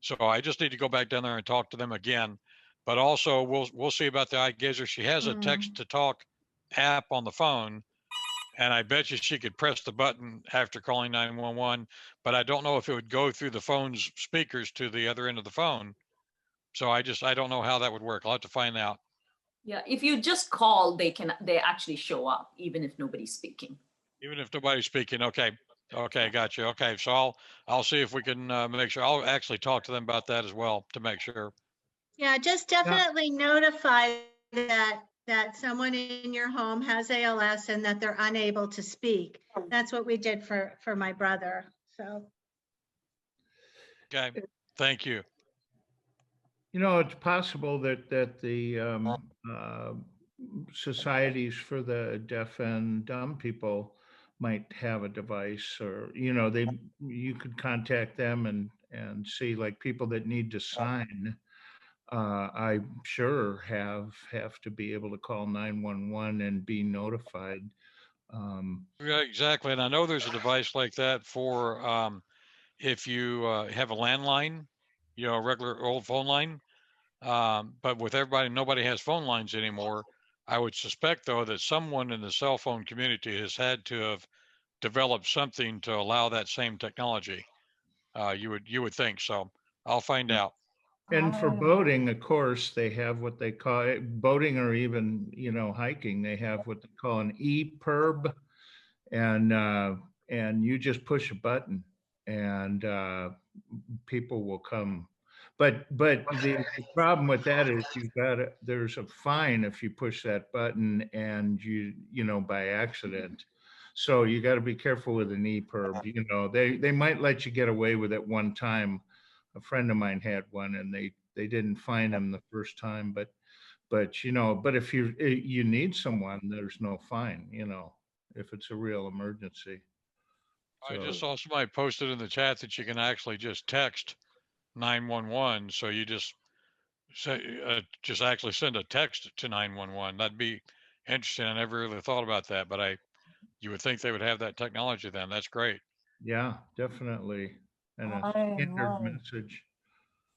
So I just need to go back down there and talk to them again. But also we'll see about the eye gazer. She has a text to talk app on the phone. And I bet you she could press the button after calling 911, but I don't know if it would go through the phone's speakers to the other end of the phone. So I don't know how that would work. I'll have to find out. Yeah, if you just call, they actually show up even if nobody's speaking. Even if nobody's speaking, okay. Okay, got you. Okay, so I'll see if we can make sure. I'll actually talk to them about that as well to make sure. Yeah, just definitely notify that someone in your home has ALS and that they're unable to speak. That's what we did for my brother. So. Okay, thank you. It's possible that the societies for the deaf and dumb people might have a device, or you could contact them and see, like, people that need to sign. I'm sure have to be able to call 911 and be notified. Yeah, exactly. And I know there's a device like that for if you have a landline, a regular old phone line. But with everybody, nobody has phone lines anymore. I would suspect, though, that someone in the cell phone community has had to have developed something to allow that same technology. You would think so. I'll find out. And for boating, of course, they have what they call it, boating or even, you know, hiking, they have what they call an EPIRB. And you just push a button and people will come. But the problem with that is there's a fine if you push that button and you know, by accident. So you got to be careful with an EPIRB. You know, they might let you get away with it one time. A friend of mine had one and they didn't fine him the first time, but you know, but if you need someone, there's no fine, you know, if it's a real emergency. I just saw somebody posted in the chat that you can actually just text 911. So you just say, just actually send a text to 911. That'd be interesting. I never really thought about that, but you would think they would have that technology then. That's great. Yeah, definitely. And a standard message.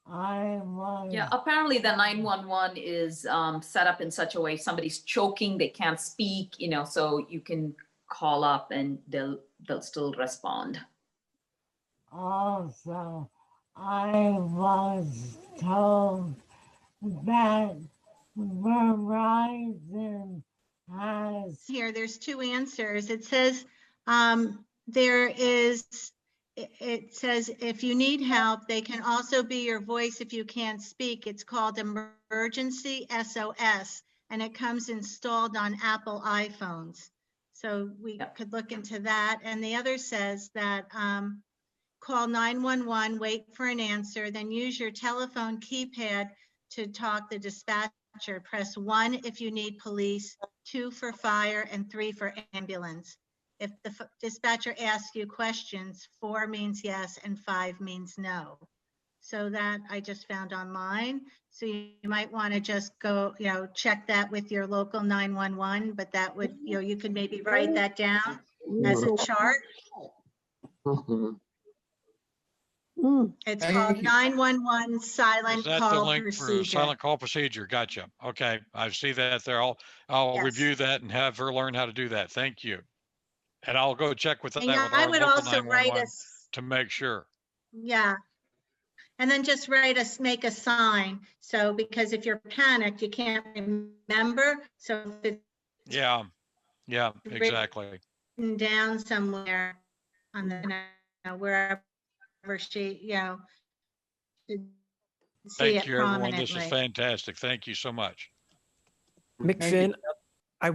Yeah, apparently the 911 is set up in such a way somebody's choking, they can't speak, you know, so you can call up and they'll still respond. Also, I was told that Verizon has. Here, there's two answers. It says it says if you need help, they can also be your voice if you can't speak. It's called Emergency SOS, and it comes installed on Apple iPhones. So we could look into that. And the other says that call 911, wait for an answer, then use your telephone keypad to talk the dispatcher. Press 1 if you need police, 2 for fire, and 3 for ambulance. If the dispatcher asks you questions, 4 means yes and 5 means no. So that I just found online. So you might want to just go, you know, check that with your local 911, but that would, you know, you could maybe write that down as a chart. It's called 911 silent That's call the link procedure. for silent call procedure. Gotcha. Okay. I see that there. I'll Yes. review that and have her learn how to do that. Thank you. And I'll go check with that And with I our would local also write 911 to make sure. Yeah. And then just make a sign. So, because if you're panicked, you can't remember. So if it's Yeah. Yeah, exactly. written down somewhere on the, wherever she, you know, see Thank it you, everyone. This is prominently. fantastic. Thank you so much. McFinn, I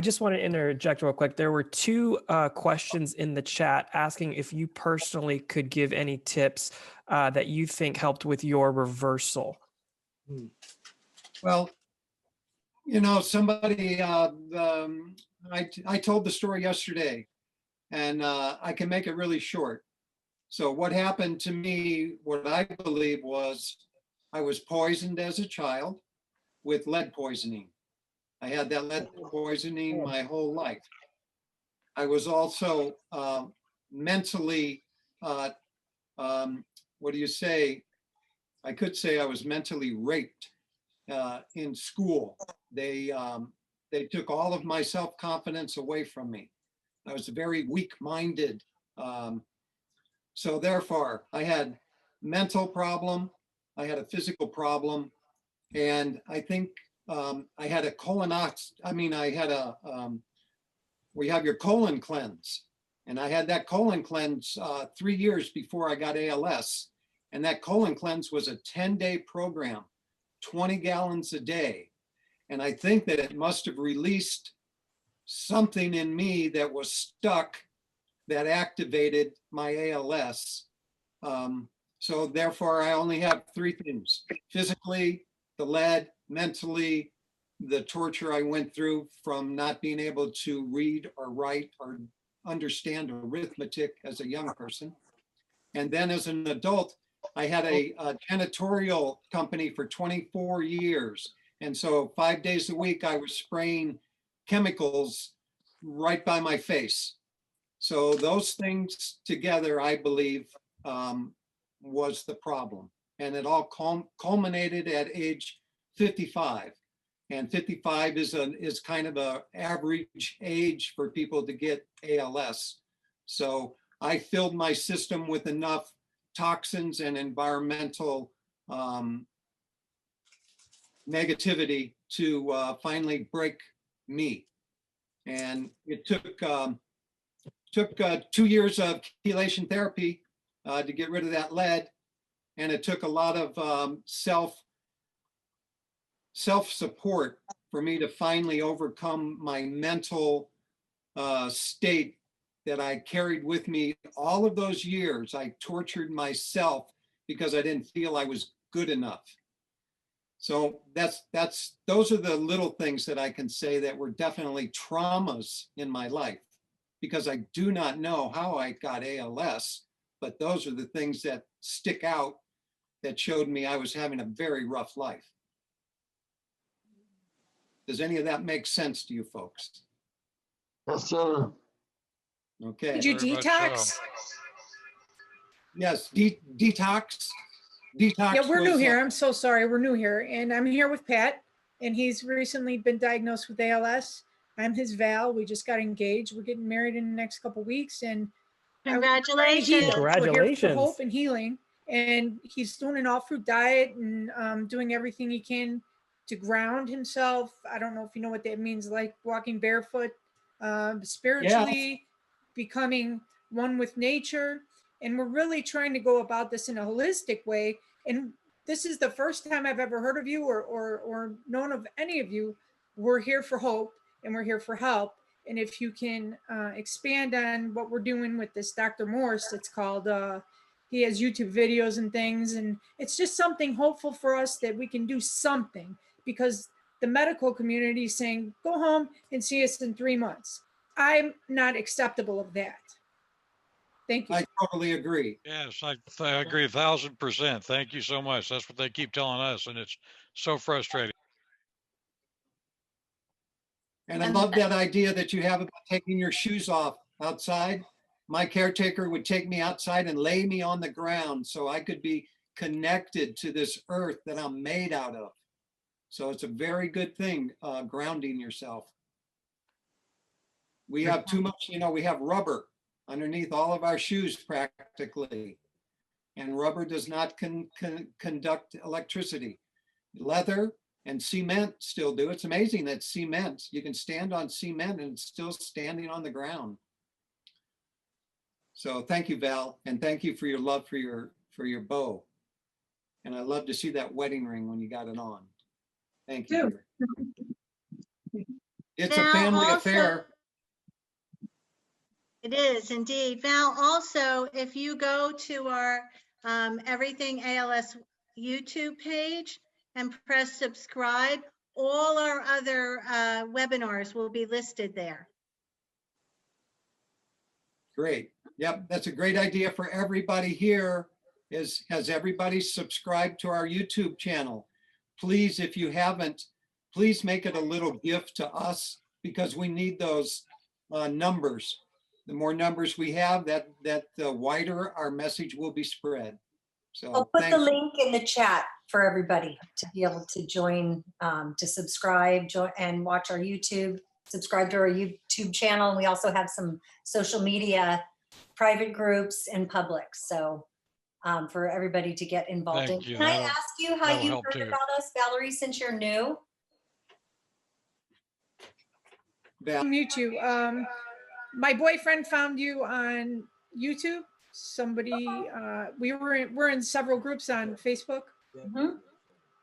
just want to interject real quick. There were 2 questions in the chat asking if you personally could give any tips that you think helped with your reversal. Well, you know, somebody, I told the story yesterday, and I can make it really short. So what happened to me, what I believe was I was poisoned as a child with lead poisoning. I had that lead poisoning my whole life. I was also mentally, what do you say? I could say I was mentally raped in school. They took all of my self-confidence away from me. I was very weak-minded. So therefore, I had mental problem, I had a physical problem, and I think I had a we have your colon cleanse. And I had that colon cleanse 3 years before I got ALS. And that colon cleanse was a 10-day program, 20 gallons a day. And I think that it must have released something in me that was stuck that activated my ALS. So therefore, I only have 3 things: physically, the lead, mentally, the torture I went through from not being able to read or write or understand arithmetic as a young person. And then as an adult, I had a janitorial company for 24 years. And so 5 days a week, I was spraying chemicals right by my face. So those things together, I believe, was the problem. And it all culminated at age 55. and 55 is kind of a average age for people to get ALS. So I filled my system with enough toxins and environmental negativity to finally break me. And it took 2 years of chelation therapy to get rid of that lead. And it took a lot of self-support for me to finally overcome my mental state that I carried with me all of those years. I tortured myself because I didn't feel I was good enough. So those are the little things that I can say that were definitely traumas in my life, because I do not know how I got ALS, but those are the things that stick out that showed me I was having a very rough life. Does any of that make sense to you folks? Yes, sir. Okay. Did you Very much detox? so. Yes, detox. Detox. Yeah, we're new was, here. I'm so sorry. We're new here. And I'm here with Pat, and he's recently been diagnosed with ALS. I'm his Val. We just got engaged. We're getting married in the next couple weeks. And Congratulations. We're here for Congratulations. hope and healing. And he's doing an all fruit diet and doing everything he can to ground himself. I don't know if you know what that means, like walking barefoot, spiritually, becoming one with nature. And we're really trying to go about this in a holistic way. And this is the first time I've ever heard of you or known of any of you. We're here for hope and we're here for help. And if you can expand on what we're doing with this Dr. Morse, it's called, he has YouTube videos and things. And it's just something hopeful for us that we can do something, because the medical community is saying, go home and see us in 3 months. I'm not acceptable of that. Thank you. I totally agree. Yes, I agree 1,000%. Thank you so much. That's what they keep telling us, and it's so frustrating. And I love that idea that you have about taking your shoes off outside. My caretaker would take me outside and lay me on the ground so I could be connected to this earth that I'm made out of. So it's a very good thing, grounding yourself. We have too much, we have rubber underneath all of our shoes practically. And rubber does not conduct electricity. Leather and cement still do. It's amazing that cement, you can stand on cement and it's still standing on the ground. So thank you, Val, and thank you for your love for your bow. And I love to see that wedding ring when you got it on. Thank you. Dear. It's a family affair. It is indeed. Val, also, if you go to our Everything ALS YouTube page and press subscribe, all our other webinars will be listed there. Great. Yep, that's a great idea for everybody here. Has everybody subscribed to our YouTube channel? Please, if you haven't, please make it a little gift to us, because we need those numbers. The more numbers we have, the wider our message will be spread. So I'll put the link in the chat for everybody to be able to join, to subscribe and watch our YouTube, subscribe to our YouTube channel. We also have some social media, private groups and public. So for everybody to get involved in. Can I ask you how you heard about us, Valerie, since you're new? I'll mute you. My boyfriend found you on YouTube. Somebody, we're in several groups on Facebook. Mm-hmm.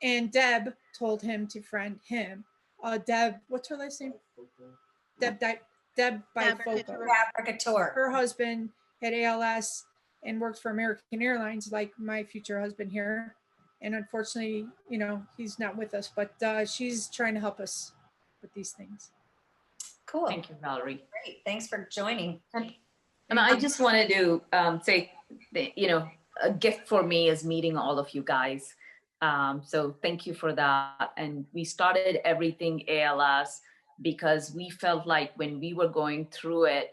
And Deb told him to friend him. Deb, what's her last name? Deb Bifoco. Her husband had ALS and worked for American Airlines, like my future husband here. And unfortunately, he's not with us, but she's trying to help us with these things. Cool. Thank you, Valerie. Great. Thanks for joining. And I just wanted to say that, a gift for me is meeting all of you guys. So thank you for that. And we started Everything ALS because we felt like when we were going through it,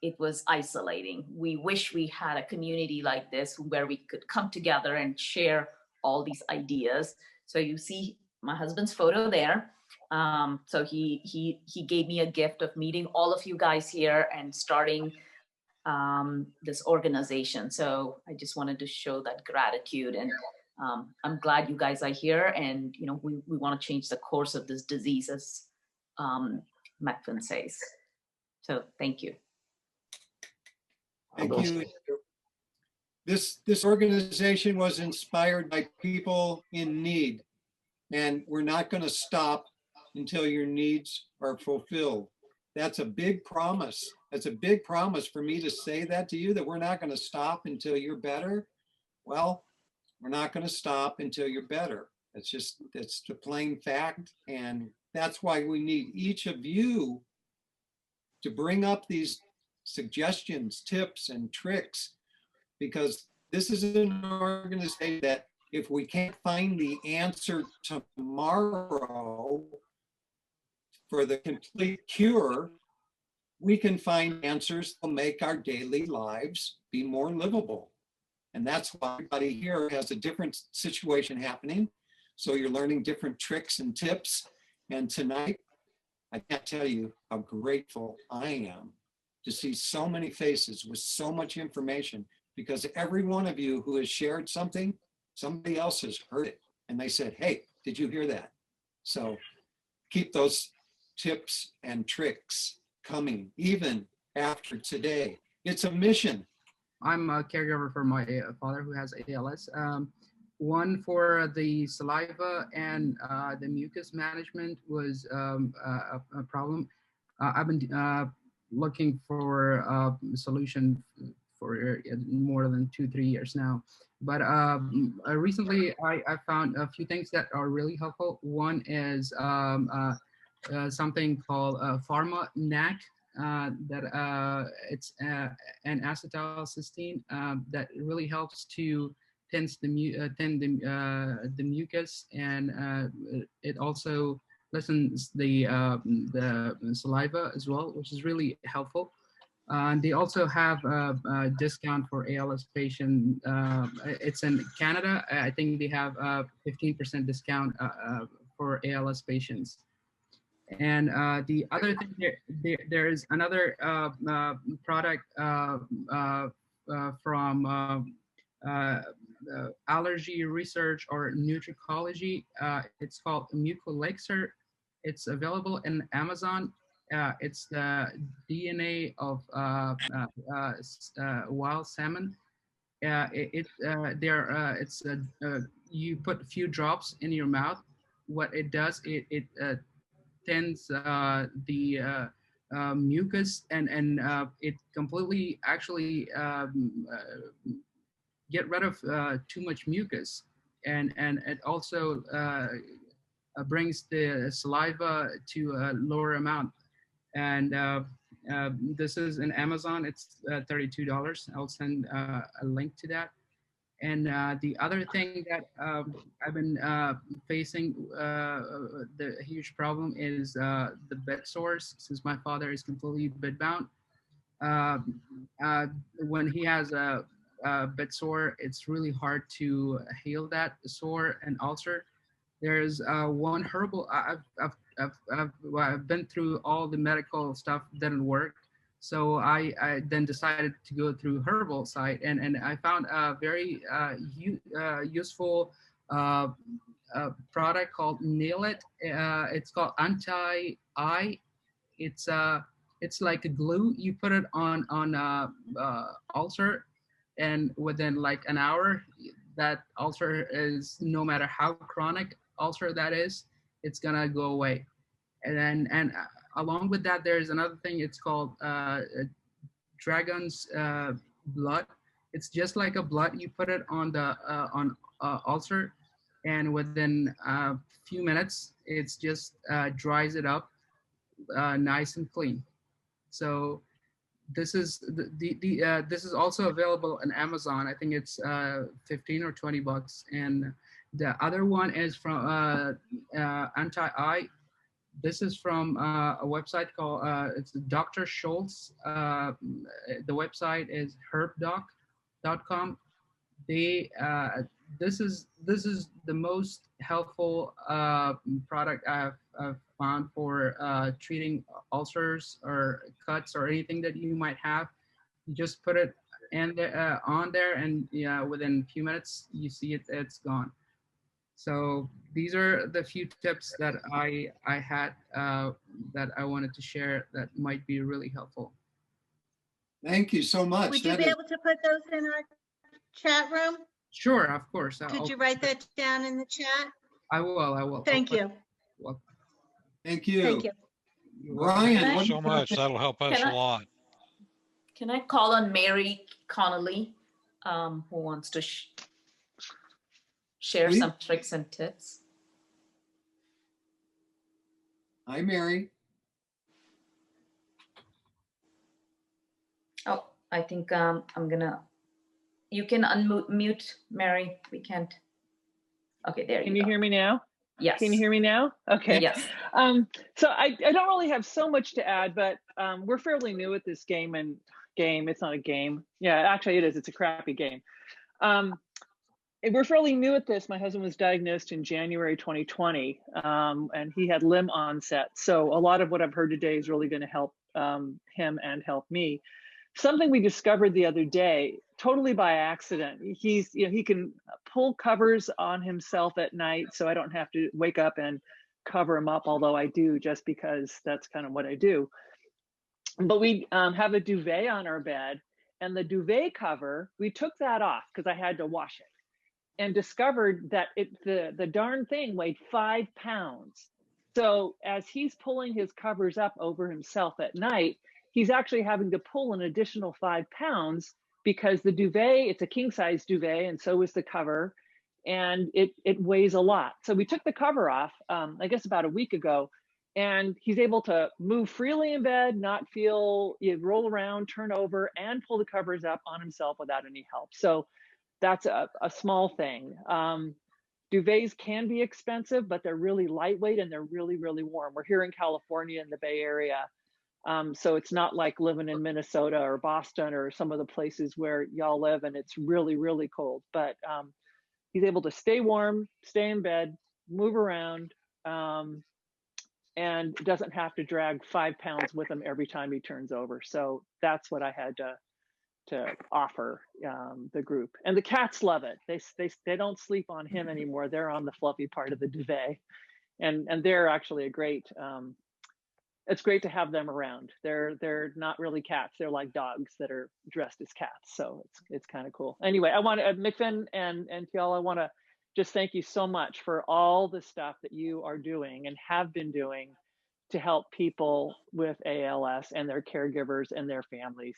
it was isolating. We wish we had a community like this where we could come together and share all these ideas. So you see my husband's photo there. So he gave me a gift of meeting all of you guys here and starting this organization. So I just wanted to show that gratitude, and I'm glad you guys are here, and you know, we want to change the course of this disease, as McFinn says. So thank you. Thank you. This organization was inspired by people in need, and we're not going to stop until your needs are fulfilled. That's a big promise. That's a big promise for me to say that to you, that we're not going to stop until you're better. Well, we're not going to stop until you're better. It's the plain fact. And that's why we need each of you to bring up these suggestions, tips, and tricks, because this is an organization that if we can't find the answer tomorrow for the complete cure, we can find answers to make our daily lives be more livable. And that's why everybody here has a different situation happening. So you're learning different tricks and tips. And tonight, I can't tell you how grateful I am to see so many faces with so much information, because every one of you who has shared something, somebody else has heard it. And they said, hey, did you hear that? So keep those tips and tricks coming, even after today. It's a mission. I'm a caregiver for my father who has ALS. One for the saliva and the mucus management was a problem. I've been looking for a solution for more than 2-3 years now. But recently I found a few things that are really helpful. One is something called PharmaNac. That it's an acetylcysteine that really helps to thin the mucus, and it also lessens the saliva as well, which is really helpful. They also have a discount for ALS patients. It's in Canada. I think they have a 15% discount for ALS patients. And the other thing, there is another product from allergy research or nutricology. It's called Mucolexer. It's available in Amazon. It's the DNA of wild salmon. You put a few drops in your mouth. What it does, it thins the mucus, and it completely actually get rid of too much mucus, and it also brings the saliva to a lower amount. And this is in Amazon. It's $32. I'll send a link to that. And the other thing that I've been facing, the huge problem is the bed sores, since my father is completely bedbound. When he has a bed sore, it's really hard to heal that sore and ulcer. There's one herbal, I've been through all the medical stuff, didn't work. So I then decided to go through herbal site, and I found a very useful product called Nail It. It's called Anti-I. It's like a glue. You put it on ulcer, and within like an hour, that ulcer is, no matter how chronic ulcer that is, it's gonna go away. And along with that, there's another thing. It's called dragon's blood. It's just like a blood. You put it on the ulcer, and within a few minutes, it's just dries it up, nice and clean. So this is this is also available on Amazon. I think it's 15 or 20 bucks. And the other one is from Anti-I. This is from a website called, it's Dr. Schultz. The website is herbdoc.com. they this is the most helpful product I've found for treating ulcers or cuts or anything that you might have. You just put it on there, and yeah, within a few minutes you see it's gone. So these are the few tips that I had that I wanted to share that might be really helpful. Thank you so much. Would you be able to put those in our chat room? Sure, of course. Could you write that down in the chat? I will. Thank you. Well, thank you. Thank you. Ryan, Thank what you so much. That'll help us a lot. Can I call on Mary Connolly, who wants to share Please. some tricks and tips? Hi, Mary. Oh, I think I'm gonna, you can unmute Mary. We can't. Okay, there you go. Can you hear me now? Yes. Can you hear me now? Okay. Yes. So I don't really have so much to add, but we're fairly new at this game. It's not a game. Yeah, actually it is. It's a crappy game. We're fairly new at this. My husband was diagnosed in January 2020, and he had limb onset. So a lot of what I've heard today is really going to help him and help me. Something we discovered the other day, totally by accident. He can pull covers on himself at night, so I don't have to wake up and cover him up, although I do, just because that's kind of what I do. But we have a duvet on our bed, and the duvet cover, we took that off because I had to wash it, and discovered that the darn thing weighed 5 pounds. So as he's pulling his covers up over himself at night, he's actually having to pull an additional 5 pounds because the duvet, it's a king size duvet, and so is the cover, and it weighs a lot. So we took the cover off, I guess about a week ago, and he's able to move freely in bed, not feel, roll around, turn over, and pull the covers up on himself without any help. So that's a small thing. Duvets can be expensive, but they're really lightweight and they're really, really warm. We're here in California in the Bay Area. So it's not like living in Minnesota or Boston or some of the places where y'all live and it's really, really cold. But he's able to stay warm, stay in bed, move around, and doesn't have to drag 5 pounds with him every time he turns over. So that's what I had to offer the group. And the cats love it. They don't sleep on him anymore. They're on the fluffy part of the duvet. And they're actually a great, it's great to have them around. They're not really cats. They're like dogs that are dressed as cats. So it's kind of cool. Anyway, I want to, McFinn and Tiala, I want to just thank you so much for all the stuff that you are doing and have been doing to help people with ALS and their caregivers and their families.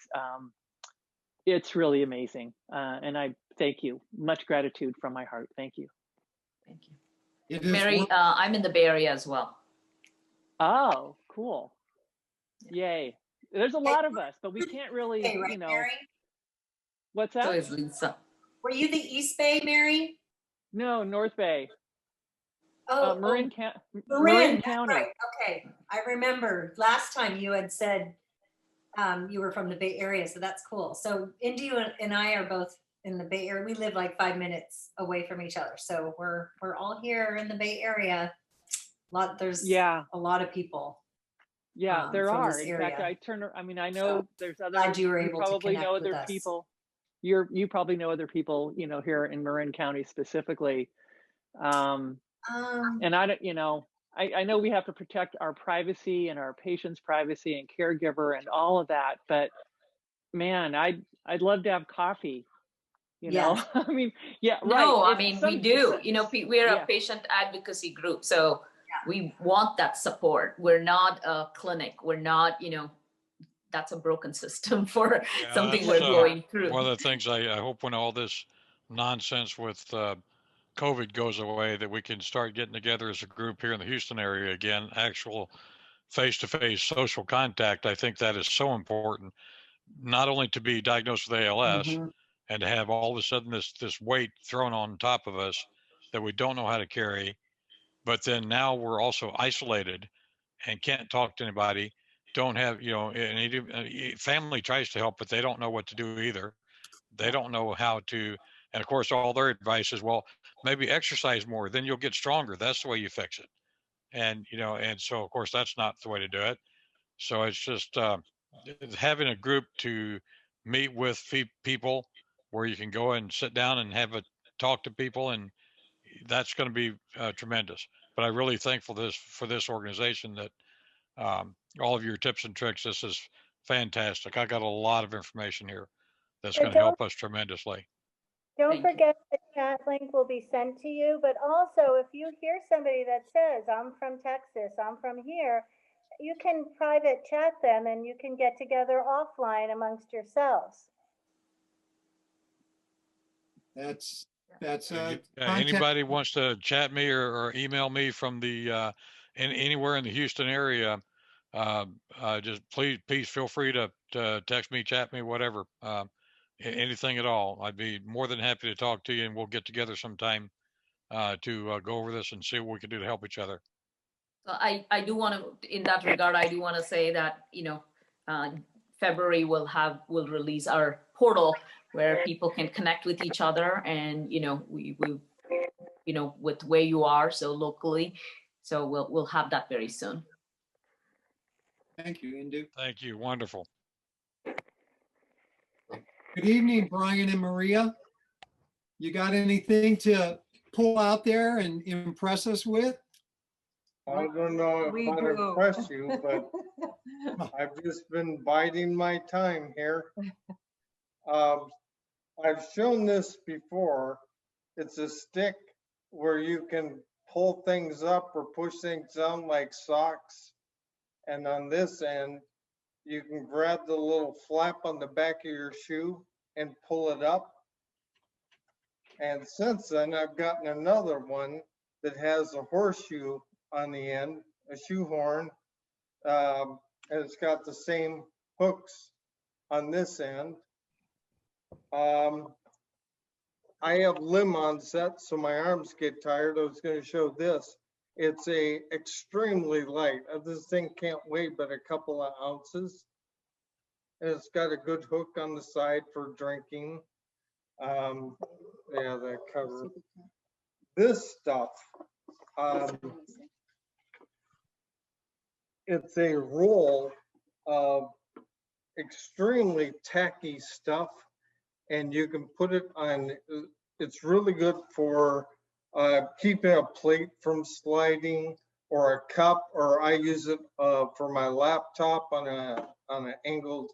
It's really amazing. And I thank you. Much gratitude from my heart. Thank you. Thank you. Mary, I'm in the Bay Area as well. Oh, cool. Yay. There's a lot of us, but we can't really, Right, Mary? What's that? So is Lisa. Were you the East Bay, Mary? No, North Bay. Oh, Marin Marin County. Right. Okay. I remember last time you had said you were from the Bay Area, so that's cool. So Indy and I are both in the Bay Area. We live like 5 minutes away from each other. So we're all here in the Bay Area. There's a lot of people. Yeah, there from are. this In area. fact, I know there's other. Glad you were able to probably know connect with other us. people. You probably know other people, here in Marin County specifically. And I don't, I know we have to protect our privacy and our patients' privacy and caregiver and all of that, but man, I'd love to have coffee. Yes. I mean, yeah, No, right. I mean, we do. We're a patient advocacy group, so we want that support. We're not a clinic. We're not, that's a broken system for something we're going through. One of the things I hope when all this nonsense with COVID goes away, that we can start getting together as a group here in the Houston area again, actual face-to-face social contact. I think that is so important, not only to be diagnosed with ALS and to have all of a sudden this weight thrown on top of us that we don't know how to carry, but then now we're also isolated and can't talk to anybody, don't have, and family tries to help, but they don't know what to do either. They don't know how to And of course, all their advice is, well, maybe exercise more, then you'll get stronger. That's the way you fix it. And, you know, and so of course that's not the way to do it. So it's just having a group to meet with people where you can go and sit down and have a talk to people, and that's going to be tremendous. But I'm really thankful for this organization that all of your tips and tricks. This is fantastic. I got a lot of information here that's So going to help us tremendously. Don't forget the chat link will be sent to you, but also if you hear somebody that says, I'm from Texas, I'm from here, you can private chat them and you can get together offline amongst yourselves. That's anybody wants to chat me or email me from the anywhere in the Houston area, just please feel free to text me, chat me, whatever, anything at all. I'd be more than happy to talk to you, and we'll get together sometime to go over this and see what we can do to help each other. So I do want to, in that regard, I do want to say that, you know, February we'll release our portal where people can connect with each other, and, you know, we you know, with where you are, so locally. So we'll have that very soon. Thank you, Indu. Thank you. Wonderful. Good evening, Brian and Maria. You got anything to pull out there and impress us with? I don't know if I'd impress you, but I've just been biding my time here. I've shown this before. It's a stick where you can pull things up or push things down like socks. And on this end, you can grab the little flap on the back of your shoe and pull it up. And since then, I've gotten another one that has a horseshoe on the end, a shoehorn, and it's got the same hooks on this end. I have limb onset, so my arms get tired. I was going to show this. It's extremely light. This thing can't weigh but a couple of ounces. And it's got a good hook on the side for drinking. Yeah, that cover. This stuff, it's a roll of extremely tacky stuff, and you can put it on. It's really good for keeping a plate from sliding, or a cup, or I use it for my laptop on an angled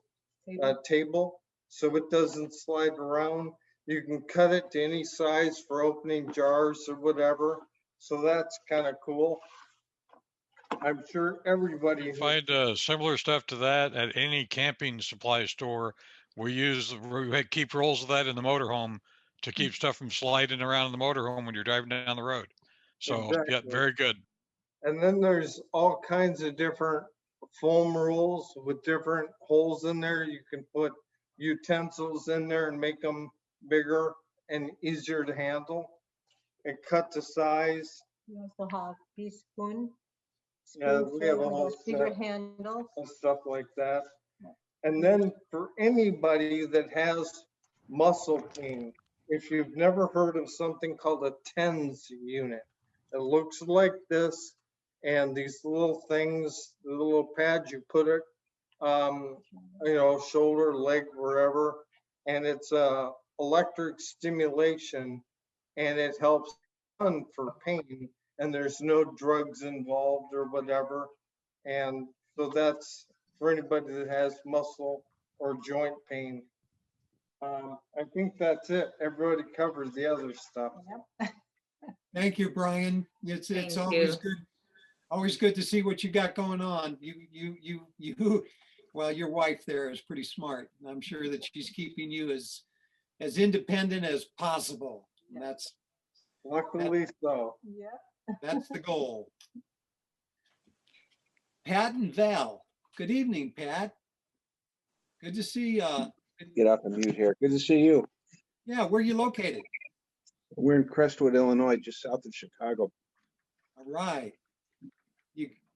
table, so it doesn't slide around. You can cut it to any size for opening jars or whatever. So that's kind of cool. I'm sure everybody find similar stuff to that at any camping supply store. We keep rolls of that in the motorhome to keep stuff from sliding around in the motorhome when you're driving down the road. So exactly. Yeah, very good. And then there's all kinds of different foam rolls with different holes in there. You can put utensils in there and make them bigger and easier to handle and cut to size. You also have teaspoon. Yeah, we have a whole bigger set handles and stuff like that. And then for anybody that has muscle pain, if you've never heard of something called a TENS unit, it looks like this, and these little things, the little pads you put it, you know, shoulder, leg, wherever, and it's electric stimulation, and it helps ton for pain, and there's no drugs involved or whatever. And so that's for anybody that has muscle or joint pain. I think that's it. Everybody covers the other stuff. Thank you, Brian. It's Thank always you. good. Always good to see what you got going on. Well, your wife there is pretty smart. I'm sure that she's keeping you as independent as possible. And that's luckily so. Yeah. That's the goal. Pat and Val. Good evening, Pat. Good to see Get off the mute here. Good to see you. Yeah, where are you located? We're in Crestwood, Illinois, just south of Chicago. All right.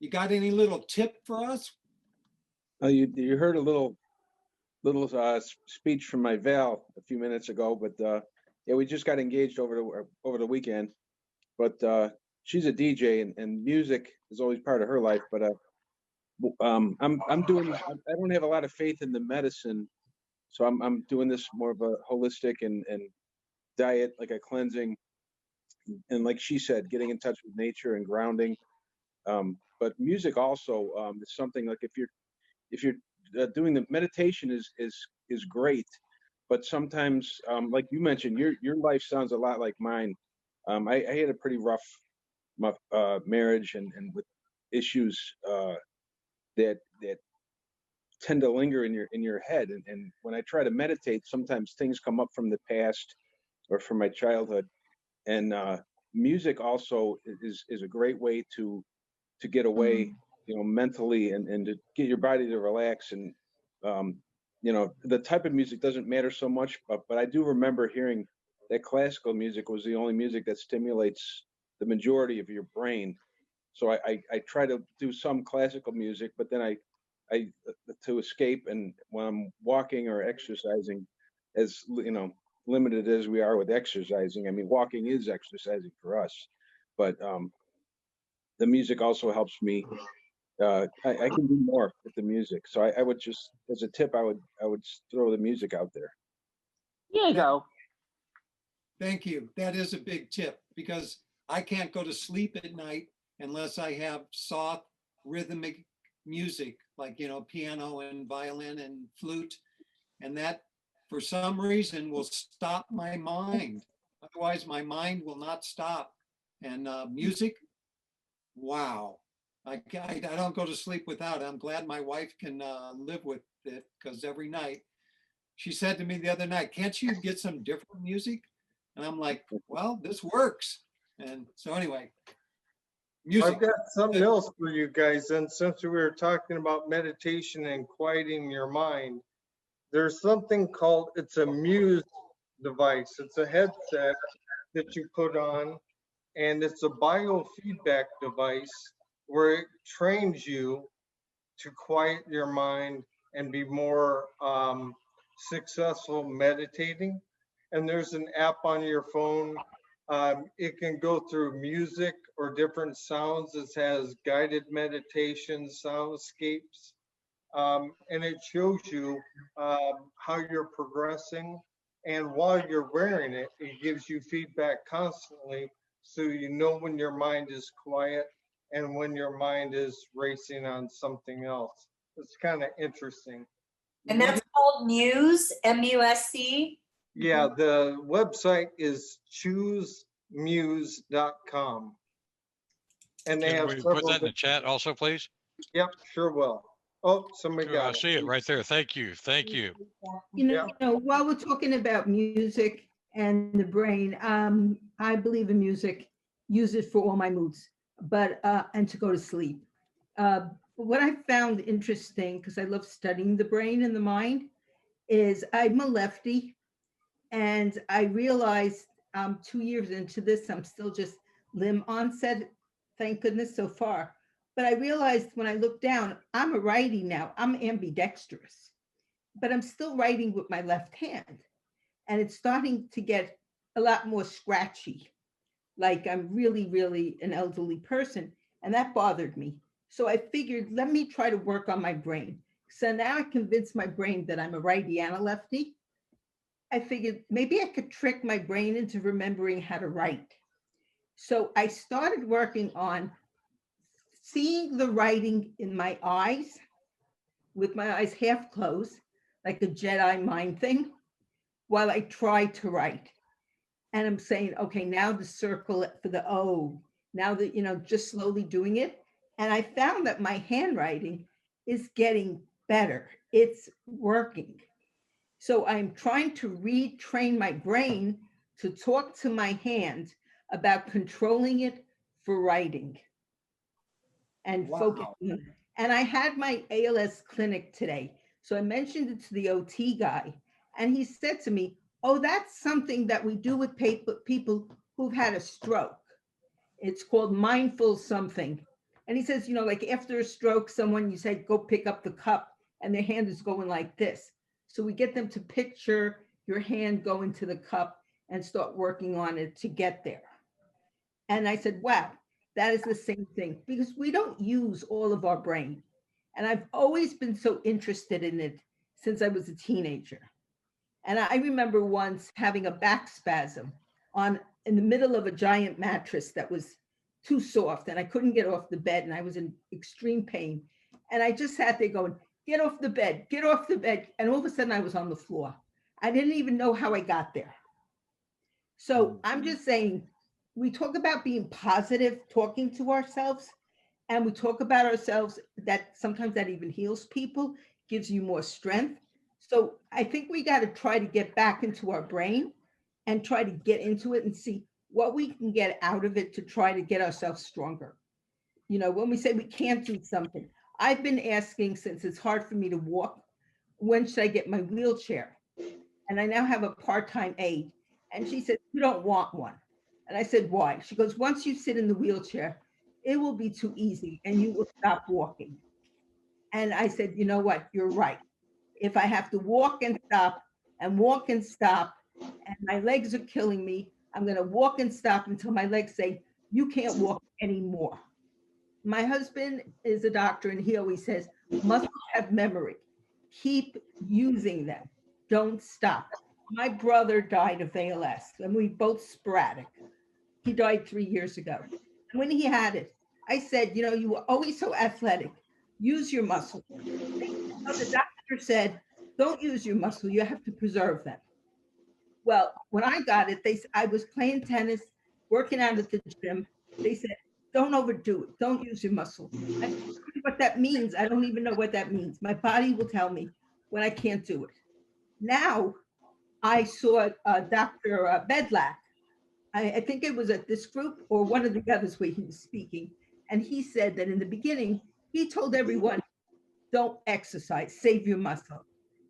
You got any little tip for us? You heard a little speech from my Val a few minutes ago, but Yeah, we just got engaged over the weekend, but she's a DJ and music is always part of her life. But I'm doing. I don't have a lot of faith in the medicine, so I'm doing this more of a holistic and diet, like a cleansing, and like she said, getting in touch with nature and grounding. But music also is something like if you're doing the meditation is great, but sometimes like you mentioned, your life sounds a lot like mine. I had a pretty rough marriage and with issues that tend to linger in your head, and when I try to meditate, sometimes things come up from the past or from my childhood, and music also is a great way to get away, mentally and to get your body to relax. And the type of music doesn't matter so much, but I do remember hearing that classical music was the only music that stimulates the majority of your brain. So I try to do some classical music, but then I to escape. And when I'm walking or exercising, as limited as we are with exercising, I mean, walking is exercising for us, but the music also helps me. I can do more with the music. So I would just, as a tip, I would throw the music out there. Here you go. Thank you. That is a big tip because I can't go to sleep at night unless I have soft rhythmic music, like, piano and violin and flute. And that, for some reason, will stop my mind. Otherwise, my mind will not stop. And music, wow. I don't go to sleep without it. I'm glad my wife can live with it, because every night she said to me the other night, can't you get some different music? And I'm like, well, this works. And so anyway, music. I've got something else for you guys. And since we were talking about meditation and quieting your mind, there's something called, it's a Muse device. It's a headset that you put on, and it's a biofeedback device where it trains you to quiet your mind and be more successful meditating. And there's an app on your phone. It can go through music or different sounds. It has guided meditation soundscapes. And it shows you how you're progressing. And while you're wearing it, it gives you feedback constantly, so you know when your mind is quiet and when your mind is racing on something else. It's kind of interesting. And that's called Muse, M-U-S-C? Yeah, the website is choosemuse.com. And they Can have we several. put that in the chat also, please? Yep, sure will. Oh, somebody I got it. see it right there. Thank you. Thank you. You know, while we're talking about music and the brain, I believe in music, use it for all my moods, but and to go to sleep. What I found interesting, because I love studying the brain and the mind, is I'm a lefty, and I realized 2 years into this, I'm still just limb onset, thank goodness so far. But I realized when I looked down, I'm a righty now, I'm ambidextrous, but I'm still writing with my left hand. And it's starting to get a lot more scratchy, like I'm really, really an elderly person. And that bothered me. So I figured, let me try to work on my brain. So now I convinced my brain that I'm a righty and a lefty. I figured maybe I could trick my brain into remembering how to write. So I started working on seeing the writing in my eyes, with my eyes half closed, like a Jedi mind thing, while I try to write. And I'm saying, okay, now the circle for the O, now that, just slowly doing it. And I found that my handwriting is getting better. It's working. So I'm trying to retrain my brain to talk to my hand about controlling it for writing and focusing. And I had my ALS clinic today. So I mentioned it to the OT guy, and he said to me, oh, that's something that we do with people who've had a stroke. It's called mindful something. And he says, like after a stroke, you say, go pick up the cup, and their hand is going like this. So we get them to picture your hand go into the cup and start working on it to get there. And I said, wow, that is the same thing, because we don't use all of our brain. And I've always been so interested in it since I was a teenager. And I remember once having a back spasm in the middle of a giant mattress that was too soft, and I couldn't get off the bed, and I was in extreme pain. And I just sat there going, get off the bed, get off the bed. And all of a sudden I was on the floor. I didn't even know how I got there. So I'm just saying, we talk about being positive, talking to ourselves, and we talk about ourselves, that sometimes that even heals people, gives you more strength. So I think we got to try to get back into our brain and try to get into it and see what we can get out of it to try to get ourselves stronger. You know, when we say we can't do something, I've been asking, since it's hard for me to walk, when should I get my wheelchair? And I now have a part-time aide. And she said, you don't want one. And I said, why? She goes, once you sit in the wheelchair, it will be too easy and you will stop walking. And I said, you know what? You're right. If I have to walk and stop and walk and stop, and my legs are killing me, I'm going to walk and stop until my legs say, you can't walk anymore. My husband is a doctor, and he always says, muscles have memory. Keep using them. Don't stop. My brother died of ALS, and we both sporadic. He died 3 years ago. And when he had it, I said, you know, you were always so athletic. Use your muscle. The doctor said, don't use your muscle. You have to preserve them. Well, when I got it, I was playing tennis, working out at the gym. They said, don't overdo it. Don't use your muscle. I said, what that means, I don't even know what that means. My body will tell me when I can't do it. Now, I saw Dr. Bedlack. I think it was at this group or one of the others where he was speaking. And he said that in the beginning, he told everyone, don't exercise, save your muscle.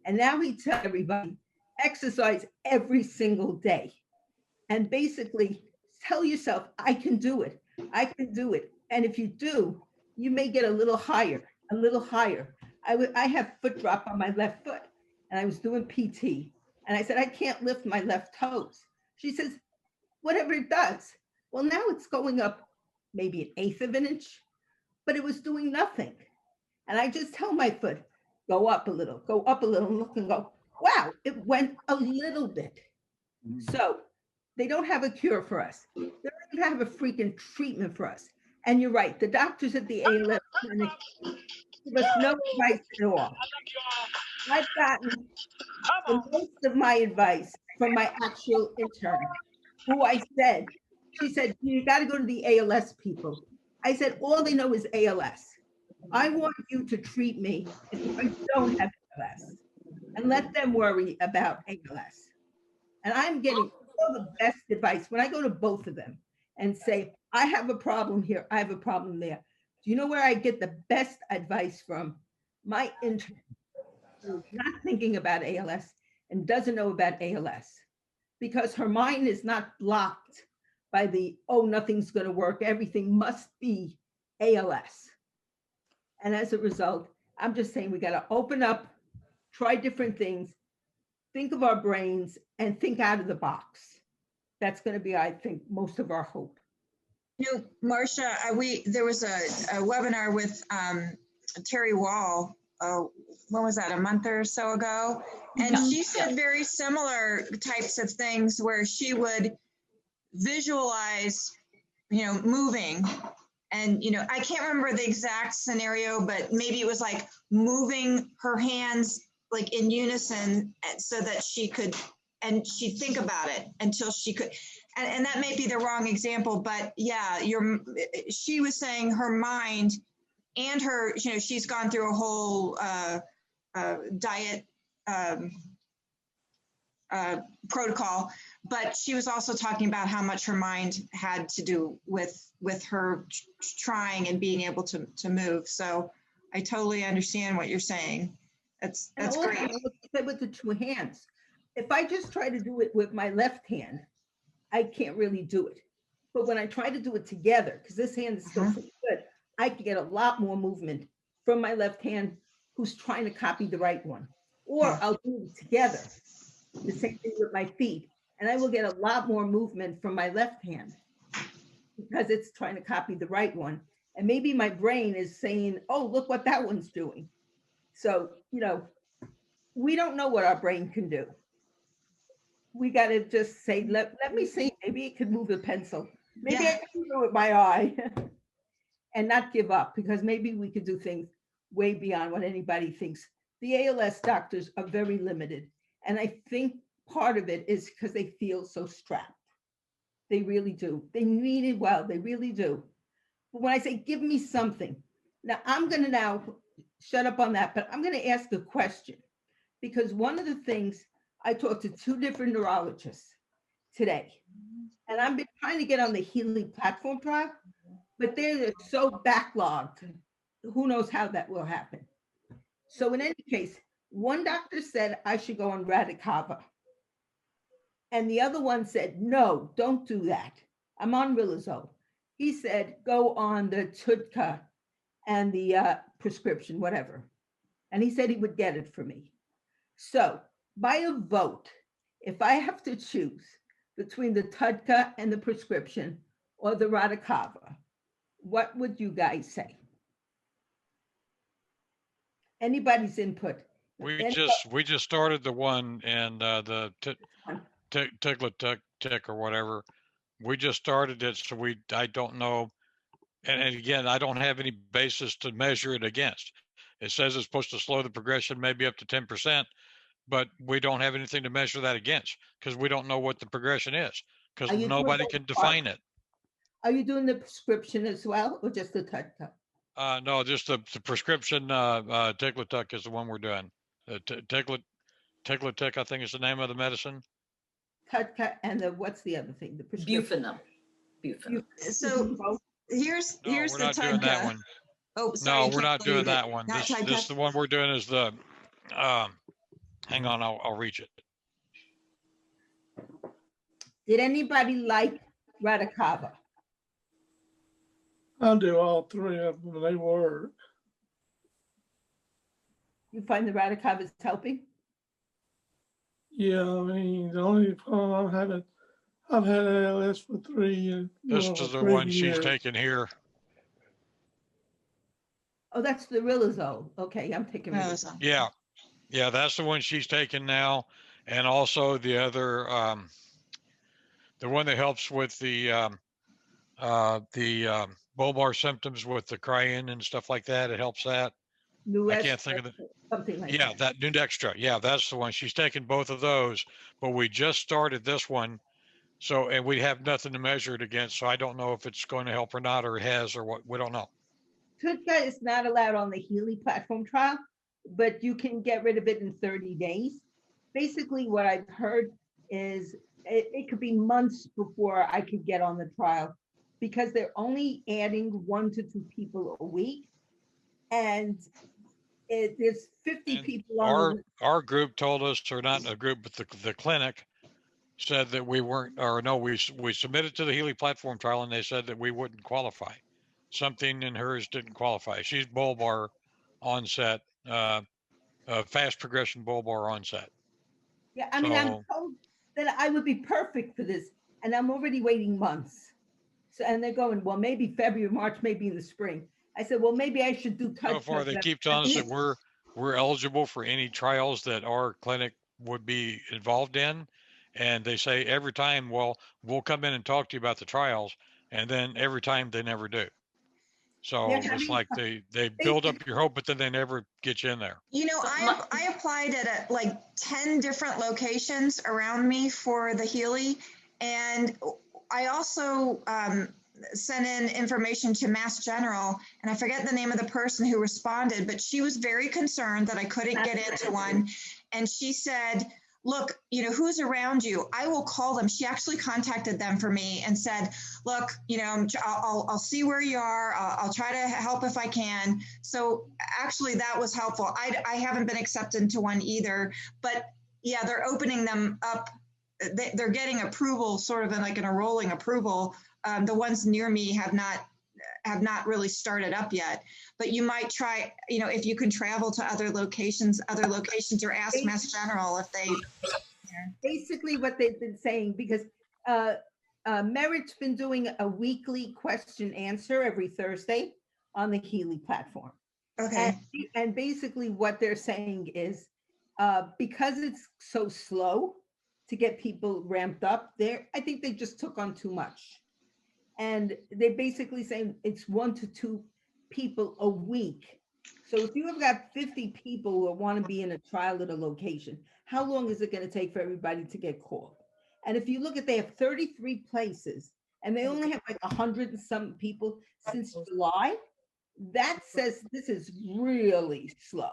And now he tells everybody, exercise every single day. And basically tell yourself, I can do it. I can do it. And if you do, you may get a little higher, a little higher. I have foot drop on my left foot, and I was doing PT. And I said, I can't lift my left toes. She says, whatever it does. Well, now it's going up maybe 1/8 of an inch, but it was doing nothing. And I just tell my foot, go up a little, and look and go, wow, it went a little bit. So they don't have a cure for us. They don't have a freaking treatment for us. And you're right, the doctors at the ALS clinic give us no advice at all. I've gotten the most of my advice from my actual intern, who she said, you got to go to the ALS people. I said, all they know is ALS. I want you to treat me as if I don't have ALS and let them worry about ALS. And I'm getting all the best advice when I go to both of them and say, I have a problem here, I have a problem there. Do you know where I get the best advice from? My intern, who's not thinking about ALS and doesn't know about ALS, because her mind is not blocked by the, oh, nothing's going to work, everything must be ALS. And as a result, I'm just saying we got to open up, try different things, think of our brains, and think out of the box. That's going to be, I think, most of our hope. You know, Marcia, there was a webinar with Terry Wall. When was that? A month or so ago, and she said very similar types of things where she would visualize, you know, moving. And, you know, I can't remember the exact scenario, but maybe it was like moving her hands like in unison so that she could, and she'd think about it until she could. And that may be the wrong example, but yeah, she was saying her mind and her, you know, she's gone through a whole diet protocol, but she was also talking about how much her mind had to do with her trying and being able to move. So I totally understand what you're saying. That's great. With the two hands, if I just try to do it with my left hand, I can't really do it. But when I try to do it together, because this hand is still pretty good, I can get a lot more movement from my left hand who's trying to copy the right one. Or I'll do it together. The same thing with my feet. and I will get a lot more movement from my left hand because it's trying to copy the right one. And maybe my brain is saying, oh, look what that one's doing. So, you know, we don't know what our brain can do. We got to just say, let me see, maybe it could move a pencil. Maybe I can do it with my eye and not give up, because maybe we could do things way beyond what anybody thinks. The ALS doctors are very limited. And I think part of it is because they feel so strapped. They really do. They mean it well. They really do. But when I say, give me something, now I'm going to now shut up on that, but I'm going to ask a question, because one of the things, I talked to 2 different neurologists today, and I've been trying to get on the Healy platform trial, but they're so backlogged. Who knows how that will happen? So in any case, one doctor said I should go on Radicava. And the other one said, no, don't do that. I'm on Riluzole. He said, go on the Tudka and the prescription, whatever. And he said he would get it for me. So by a vote, if I have to choose between the Tudka and the prescription or the Radicava, what would you guys say? Anybody's input? We just started the one, and the tick or whatever. We just started it, so I don't know. And again, I don't have any basis to measure it against. It says it's supposed to slow the progression maybe up to 10%, but we don't have anything to measure that against because we don't know what the progression is, because nobody can define it. Are you doing the prescription as well, or just the Tudka? No, just the prescription Ticklituck is the one we're doing. Ticklituck, I think is the name of the medicine. Tudka and what's the other thing? The prescription. Bufenum. So here's we're the not Tudka. doing that one. Oh, sorry, no, we're not doing that one. Not This the one we're doing is the. Hang on, I'll reach it. Did anybody like Radicava? I do all 3 of them. They work. You find the Radicava is helping? Yeah, I mean, the only problem I've had ALS for 3 years. This is the one she's taking here. Oh, that's the Riluzole. Okay, I'm taking Riluzole. Yeah, that's the one she's taking now, and also the other, the one that helps with the bulbar symptoms with the crying and stuff like that. It helps that. I can't think of it. Something like that. That New Dextra. Yeah, that's the one. She's taking both of those, but we just started this one. So, and we have nothing to measure it against. So I don't know if it's going to help or not, or it has, or what. We don't know. Tudka is not allowed on the Healy platform trial, but you can get rid of it in 30 days. Basically, what I've heard is it could be months before I could get on the trial, because they're only adding 1 to 2 people a week. And there's 50 people on our group told us, or not a group, but the clinic said that we weren't, or no, we submitted to the Healy platform trial, and they said that we wouldn't qualify. Something in hers didn't qualify. She's bulbar onset, fast progression bulbar onset. Yeah, I mean, I'm told that I would be perfect for this, and I'm already waiting months. So, and they're going, well, maybe February, March, maybe in the spring. I said, well, maybe I should do touch. So far, they keep telling us that we're eligible for any trials that our clinic would be involved in. And they say every time, well, we'll come in and talk to you about the trials. And then every time they never do. So it's like they build up your hope, but then they never get you in there. You know, I applied at like 10 different locations around me for the Healy. And I also sent in information to Mass General, and I forget the name of the person who responded, but she was very concerned that I couldn't get into one. And she said, look, you know, who's around you? I will call them. She actually contacted them for me and said, look, you know, I'll see where you are. I'll try to help if I can. So actually that was helpful. I haven't been accepted into one either, but yeah, they're opening them up. They're getting approval, sort of in a rolling approval. The ones near me have not really started up yet, but you might try, you know, if you can travel to other locations or ask Mass General if basically what they've been saying, because Merit's been doing a weekly question answer every Thursday on the Healy platform. Okay. And basically what they're saying is, because it's so slow to get people ramped up there, I think they just took on too much. And they're basically saying it's 1 to 2 people a week. So if you have got 50 people who want to be in a trial at a location, how long is it going to take for everybody to get called? And if you look at, they have 33 places and they only have like 100 and some people since July. That says this is really slow.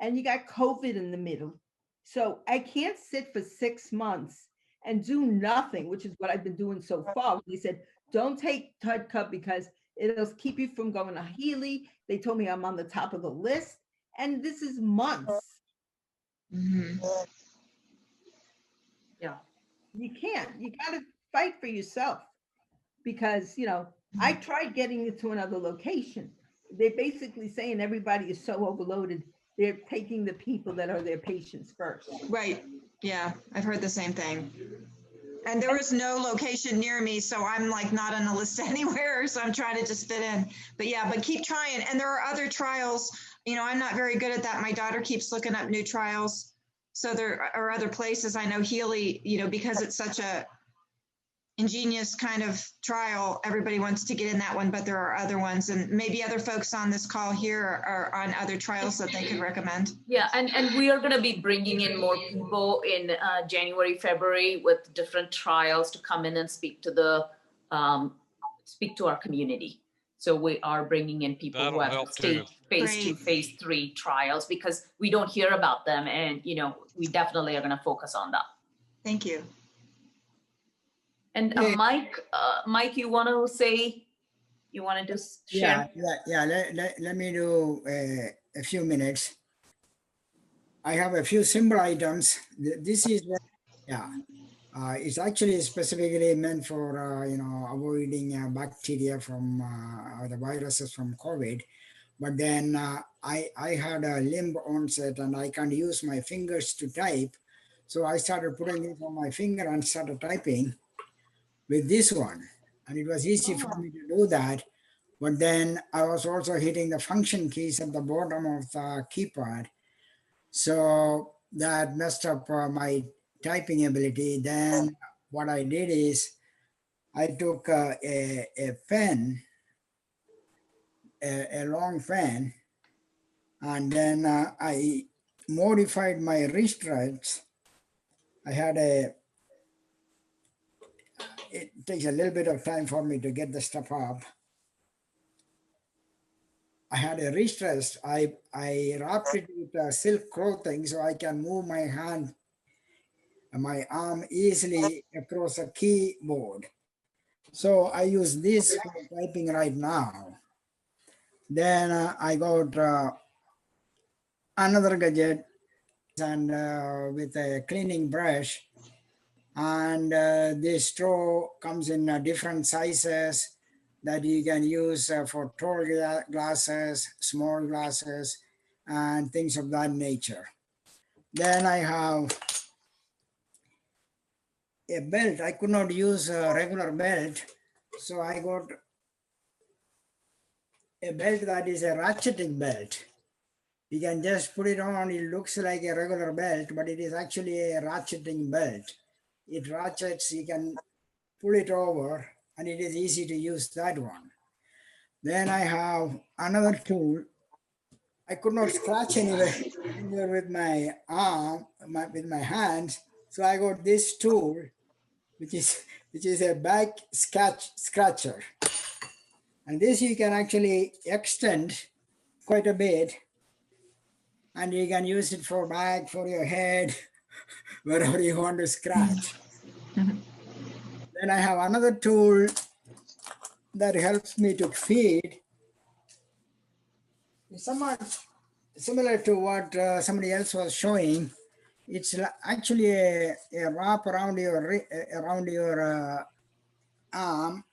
And you got COVID in the middle. So I can't sit for 6 months and do nothing, which is what I've been doing so far. They said, don't take TUDCA because it'll keep you from going to Healy. They told me I'm on the top of the list. And this is months. Yeah. You can't. You got to fight for yourself. Because, you know, I tried getting it to another location. They're basically saying everybody is so overloaded. They're taking the people that are their patients first. Right. Yeah, I've heard the same thing. And there was no location near me, so I'm like not on the list anywhere. So I'm trying to just fit in. But yeah, but keep trying. And there are other trials. You know, I'm not very good at that. My daughter keeps looking up new trials. So there are other places. I know Healy, you know, because it's such a ingenious kind of trial, everybody wants to get in that one, but there are other ones, and maybe other folks on this call here are on other trials that they could recommend. Yeah, and we are going to be bringing in more people in January, February with different trials to come in and speak to our community. So we are bringing in people who have stage phase 2, phase 3 trials, because we don't hear about them, and you know, we definitely are going to focus on that. Thank you. And Mike, you want to say, you want to just share? Let me do a few minutes. I have a few simple items. This is what, it's actually specifically meant for, you know, avoiding bacteria from or the viruses from COVID. But then I had a limb onset and I can't use my fingers to type. So I started putting it on my finger and started typing with this one, and it was easy for me to do that. But then I was also hitting the function keys at the bottom of the keypad, so that messed up my typing ability. Then what I did is I took a pen, a long pen, and then I modified my wrist straps. I had it takes a little bit of time for me to get the stuff up. I had a wrist rest. I wrapped it with silk clothing so I can move my hand and my arm easily across a keyboard. So I use this for typing right now. Then I got another gadget and with a cleaning brush. And this straw comes in different sizes that you can use for tall glasses, small glasses, and things of that nature. Then I have a belt. I could not use a regular belt, so I got a belt that is a ratcheting belt. You can just put it on, it looks like a regular belt, but it is actually a ratcheting belt. It ratchets, you can pull it over, and it is easy to use that one. Then I have another tool. I could not scratch anywhere with my arm, with my hands, so I got this tool, which is a back scratcher. And this you can actually extend quite a bit, and you can use it for back, for your head, wherever you want to scratch. Then I have another tool that helps me to feed. It's somewhat similar to what somebody else was showing. It's actually a wrap around your arm.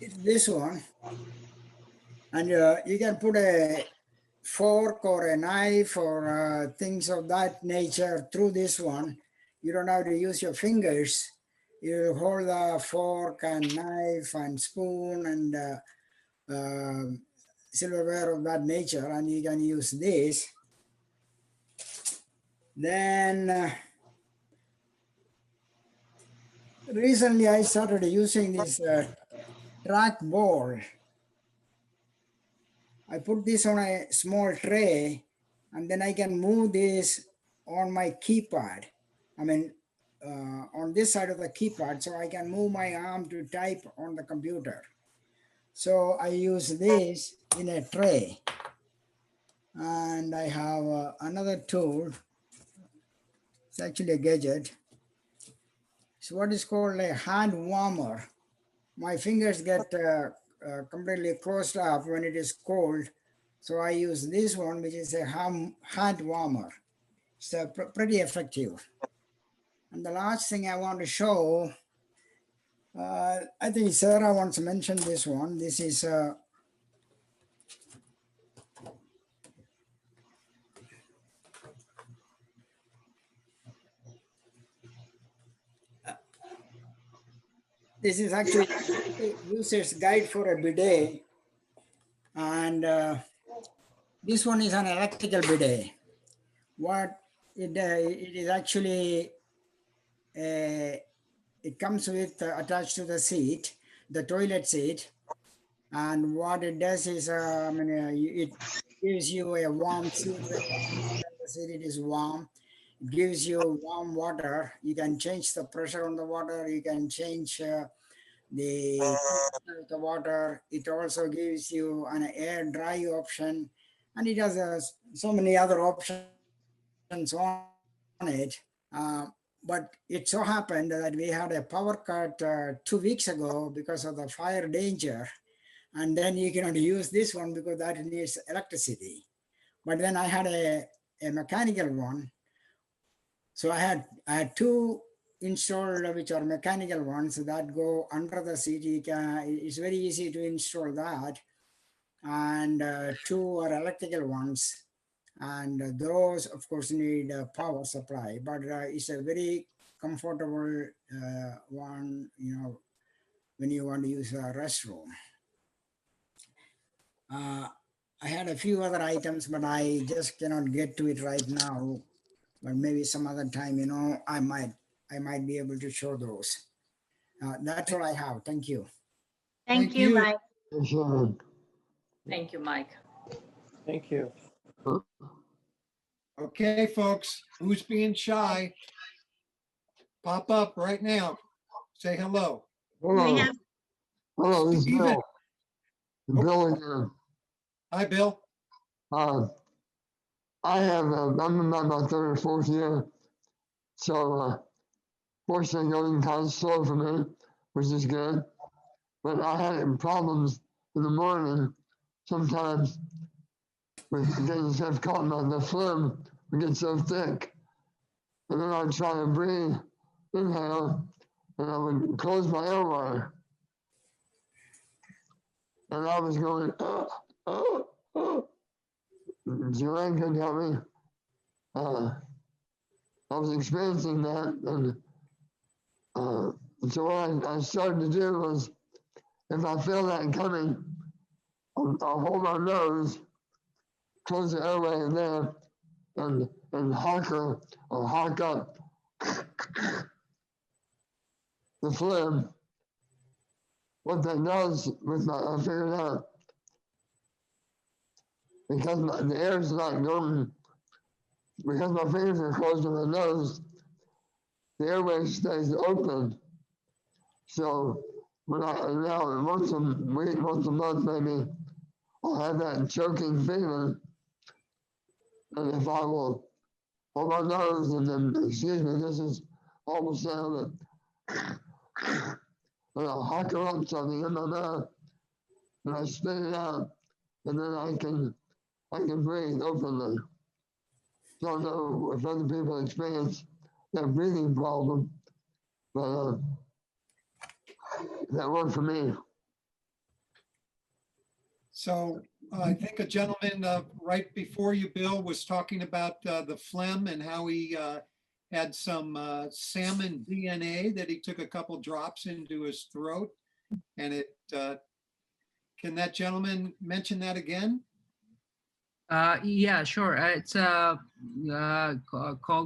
It's this one, and you can put a fork or a knife or things of that nature through this one. You don't have to use your fingers. You hold the fork and knife and spoon and silverware of that nature, and you can use this. Then recently I started using this track ball. I put this on a small tray, and then I can move this on my keypad. I mean, on this side of the keypad, so I can move my arm to type on the computer. So I use this in a tray. And I have another tool. It's actually a gadget. It's what is called a hand warmer. My fingers get completely closed up when it is cold. So I use this one, which is a hand warmer. It's pretty effective. And the last thing I want to show, I think Sarah wants to mention this one. This is actually user's guide for a bidet. And this one is an electrical bidet. What it is actually, it comes with attached to the seat, the toilet seat. And what it does is, it gives you a warm seat. The seat it is warm. It gives you warm water. You can change the pressure on the water. You can change the temperature of the water. It also gives you an air dry option, and it has so many other options on it. But it so happened that we had a power cut 2 weeks ago because of the fire danger. And then you cannot use this one because that needs electricity. But then I had a mechanical one. So I had two installed, which are mechanical ones that go under the seat. It's very easy to install that. And two are electrical ones. And those, of course, need a power supply. But it's a very comfortable one, when you want to use a restroom. I had a few other items, but I just cannot get to it right now. But maybe some other time, I might be able to show those. That's all I have. Thank you. Thank you, Mike. Thank you, Mike. Thank you. Okay, folks, who's being shy? Pop up right now. Say hello. Hello. Hello, this is Steven. Bill. Bill again. Hi, Bill. I'm in my third or fourth year. So, fortunately, going kind of slow for me, which is good. But I had problems in the morning sometimes with getting stuff caught in the phlegm would get so thick. And then I'd try to breathe, inhale, and I would close my airway. And I was going, Joanne could help me. I was experiencing that. And so what I started to do was, if I feel that coming, I'll hold my nose, close the airway in there, and hawk up the phlegm. What that does I figured out, because the air is not going, because my fingers are closed to my nose, the airway stays open. So when once a week, once a month maybe, I'll have that choking feeling. And if I will hold my nose and then, excuse me, this is almost sound and I'll hawker up something in my mouth and I spit it out, and then I can breathe openly. Don't know if other people experience that breathing problem, but that worked for me. So I think a gentleman right before you, Bill, was talking about the phlegm and how he had some salmon DNA that he took a couple drops into his throat. And it, can that gentleman mention that again? Yeah, sure. It's called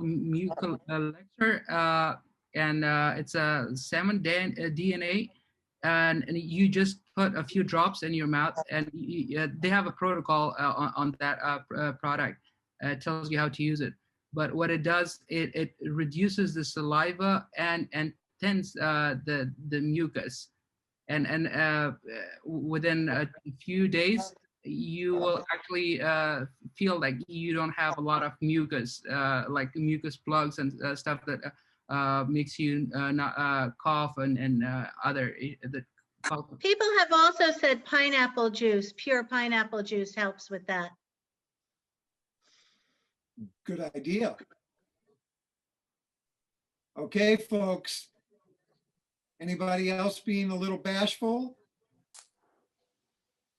Mucolexer, and it's a salmon DNA, and you just put a few drops in your mouth, and they have a protocol on that product. It tells you how to use it. But what it does, it reduces the saliva and thins the mucus, and within a few days you will actually feel like you don't have a lot of mucus, like mucus plugs and stuff that makes you not cough and other the People have also said pineapple juice, pure pineapple juice helps with that. Good idea. Okay, folks. Anybody else being a little bashful?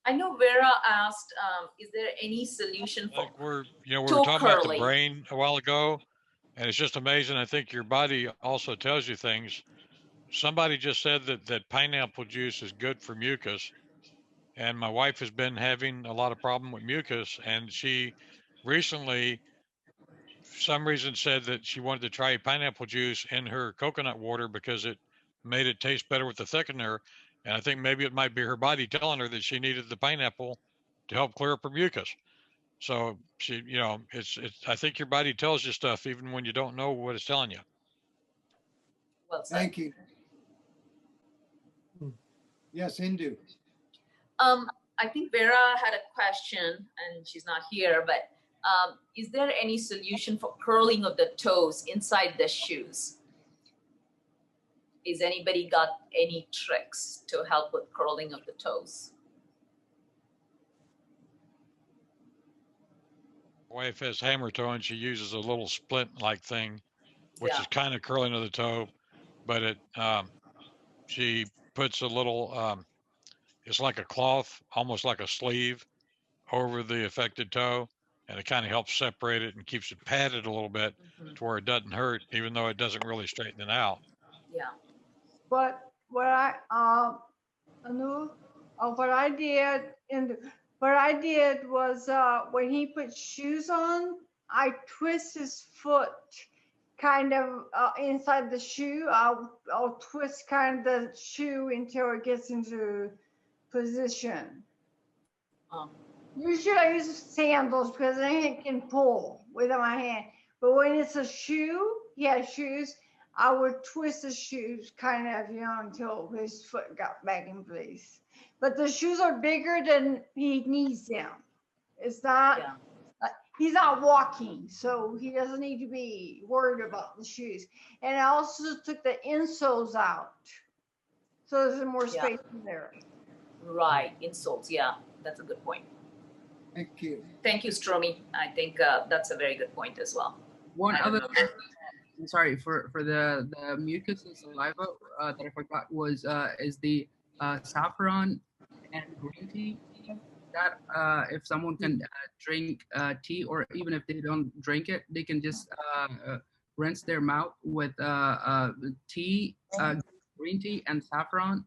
I know Vera asked, is there any solution for Like we were toe talking about the curling? brain a while ago, and it's just amazing. I think your body also tells you things. Somebody just said that pineapple juice is good for mucus, and my wife has been having a lot of problem with mucus, and she recently, for some reason, said that she wanted to try pineapple juice in her coconut water because it made it taste better with the thickener. And I think maybe it might be her body telling her that she needed the pineapple to help clear up her mucus. So she, it's. I think your body tells you stuff even when you don't know what it's telling you. Well said. Thank you. Yes, Indu. I think Vera had a question and she's not here, but is there any solution for curling of the toes inside the shoes? Is anybody got any tricks to help with curling of the toes? My wife has hammer toe and she uses a little splint-like thing, which is kind of curling of the toe, but it she puts a little it's like a cloth, almost like a sleeve, over the affected toe, and it kind of helps separate it and keeps it padded a little bit to where it doesn't hurt, even though it doesn't really straighten it out. Yeah. But what I did was when he put shoes on, I twist his foot kind of inside the shoe. I'll twist kind of the shoe until it gets into position. Usually I use sandals because I can pull with my hand. But when it's a shoe, shoes, I would twist the shoes kind of, until his foot got back in place. But the shoes are bigger than he needs them. It's not, he's not walking, so he doesn't need to be worried about the shoes. And I also took the insoles out. So there's more space in there. Right, insoles, yeah, that's a good point. Thank you. Thank you, Stromy. I think that's a very good point as well. One other thing, sorry, for the mucus and saliva that I forgot was is the saffron and green tea. That if someone can drink tea, or even if they don't drink it, they can just rinse their mouth with tea, green tea and saffron.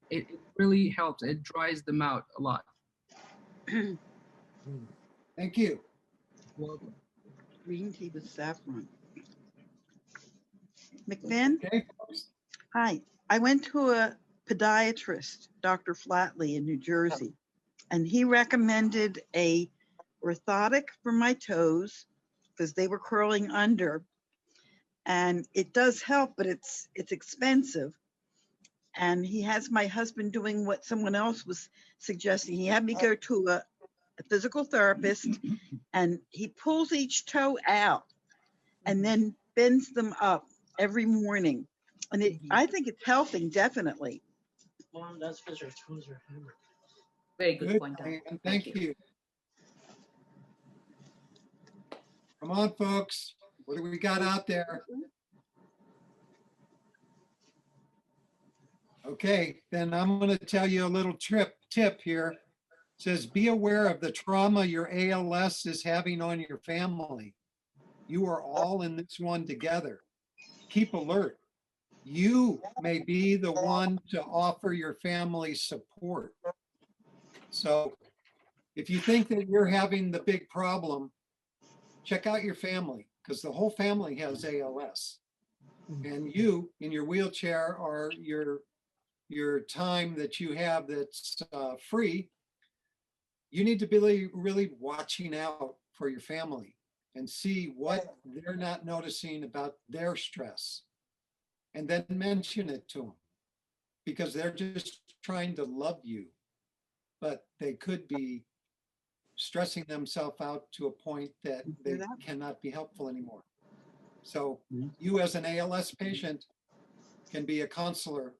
It really helps. It dries them out a lot. Thank you. Welcome. Green tea with saffron. McFinn? Okay. Hi. I went to a podiatrist, Dr. Flatley in New Jersey, and he recommended a orthotic for my toes because they were curling under. And it does help, but it's expensive. And he has my husband doing what someone else was suggesting. He had me go to a physical therapist, and he pulls each toe out and then bends them up every morning. And I think it's helping, definitely. Mom, that's because your toes are hammered. Very good point. Thank you. Come on, folks. What do we got out there? Okay, then I'm going to tell you a little tip here. says, be aware of the trauma your ALS is having on your family. You are all in this one together. Keep alert. You may be the one to offer your family support. So if you think that you're having the big problem, check out your family, because the whole family has ALS. And you in your wheelchair are your time that you have that's free. You need to be really watching out for your family and see what they're not noticing about their stress, and then mention it to them, because they're just trying to love you, but they could be stressing themselves out to a point that they cannot be helpful anymore. So you as an ALS patient can be a counselor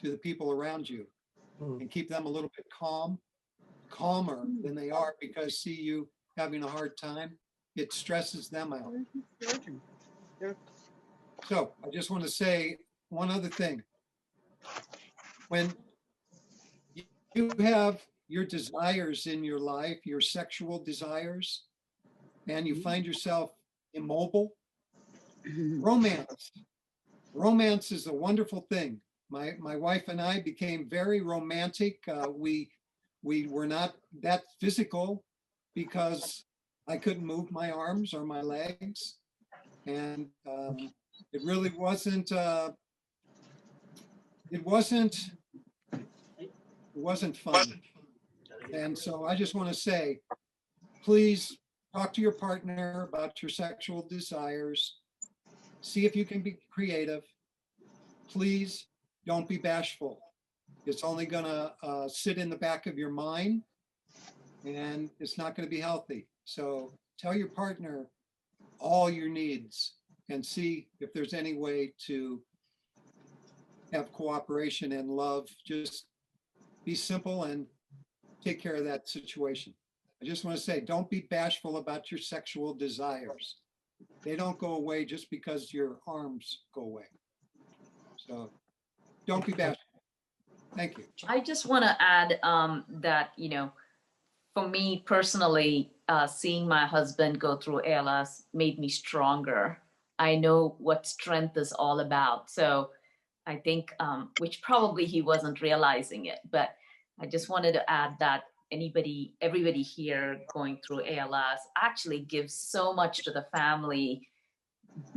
to the people around you and keep them a little bit calmer than they are, because see you having a hard time, it stresses them out. So I just want to say one other thing. When you have your desires in your life, your sexual desires, and you find yourself immobile, romance is a wonderful thing. My wife and I became very romantic. We were not that physical because I couldn't move my arms or my legs. And it really wasn't, it wasn't fun. And so I just want to say, please talk to your partner about your sexual desires. See if you can be creative. Please don't be bashful. It's only gonna sit in the back of your mind, and it's not gonna be healthy. So tell your partner all your needs and see if there's any way to have cooperation and love. Just be simple and take care of that situation. I just want to say, don't be bashful about your sexual desires. They don't go away just because your arms go away. So don't be bashful. Thank you. I just want to add that, for me personally, seeing my husband go through ALS made me stronger. I know what strength is all about. So I think, which probably he wasn't realizing it, but I just wanted to add that everybody here going through ALS actually gives so much to the family,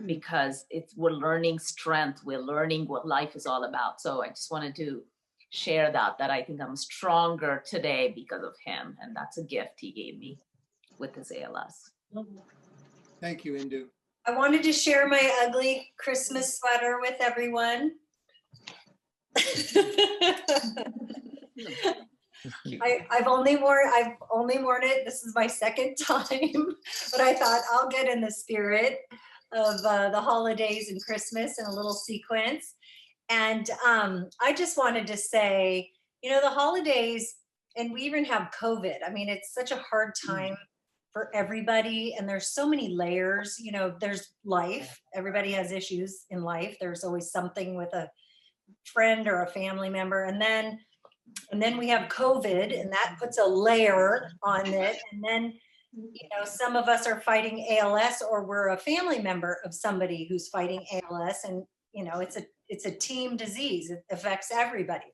because we're learning strength. We're learning what life is all about. So I just wanted to share that I think I'm stronger today because of him. And that's a gift he gave me with his ALS. Thank you, Indu. I wanted to share my ugly Christmas sweater with everyone. I've only worn it. This is my second time, but I thought I'll get in the spirit of the holidays and Christmas in a little sequence. And I just wanted to say, the holidays, and we even have COVID. I mean, it's such a hard time for everybody, and there's so many layers. There's life. Everybody has issues in life. There's always something with a friend or a family member, and then we have COVID, and that puts a layer on it. And then, some of us are fighting ALS, or we're a family member of somebody who's fighting ALS, and it's a team disease. It affects everybody,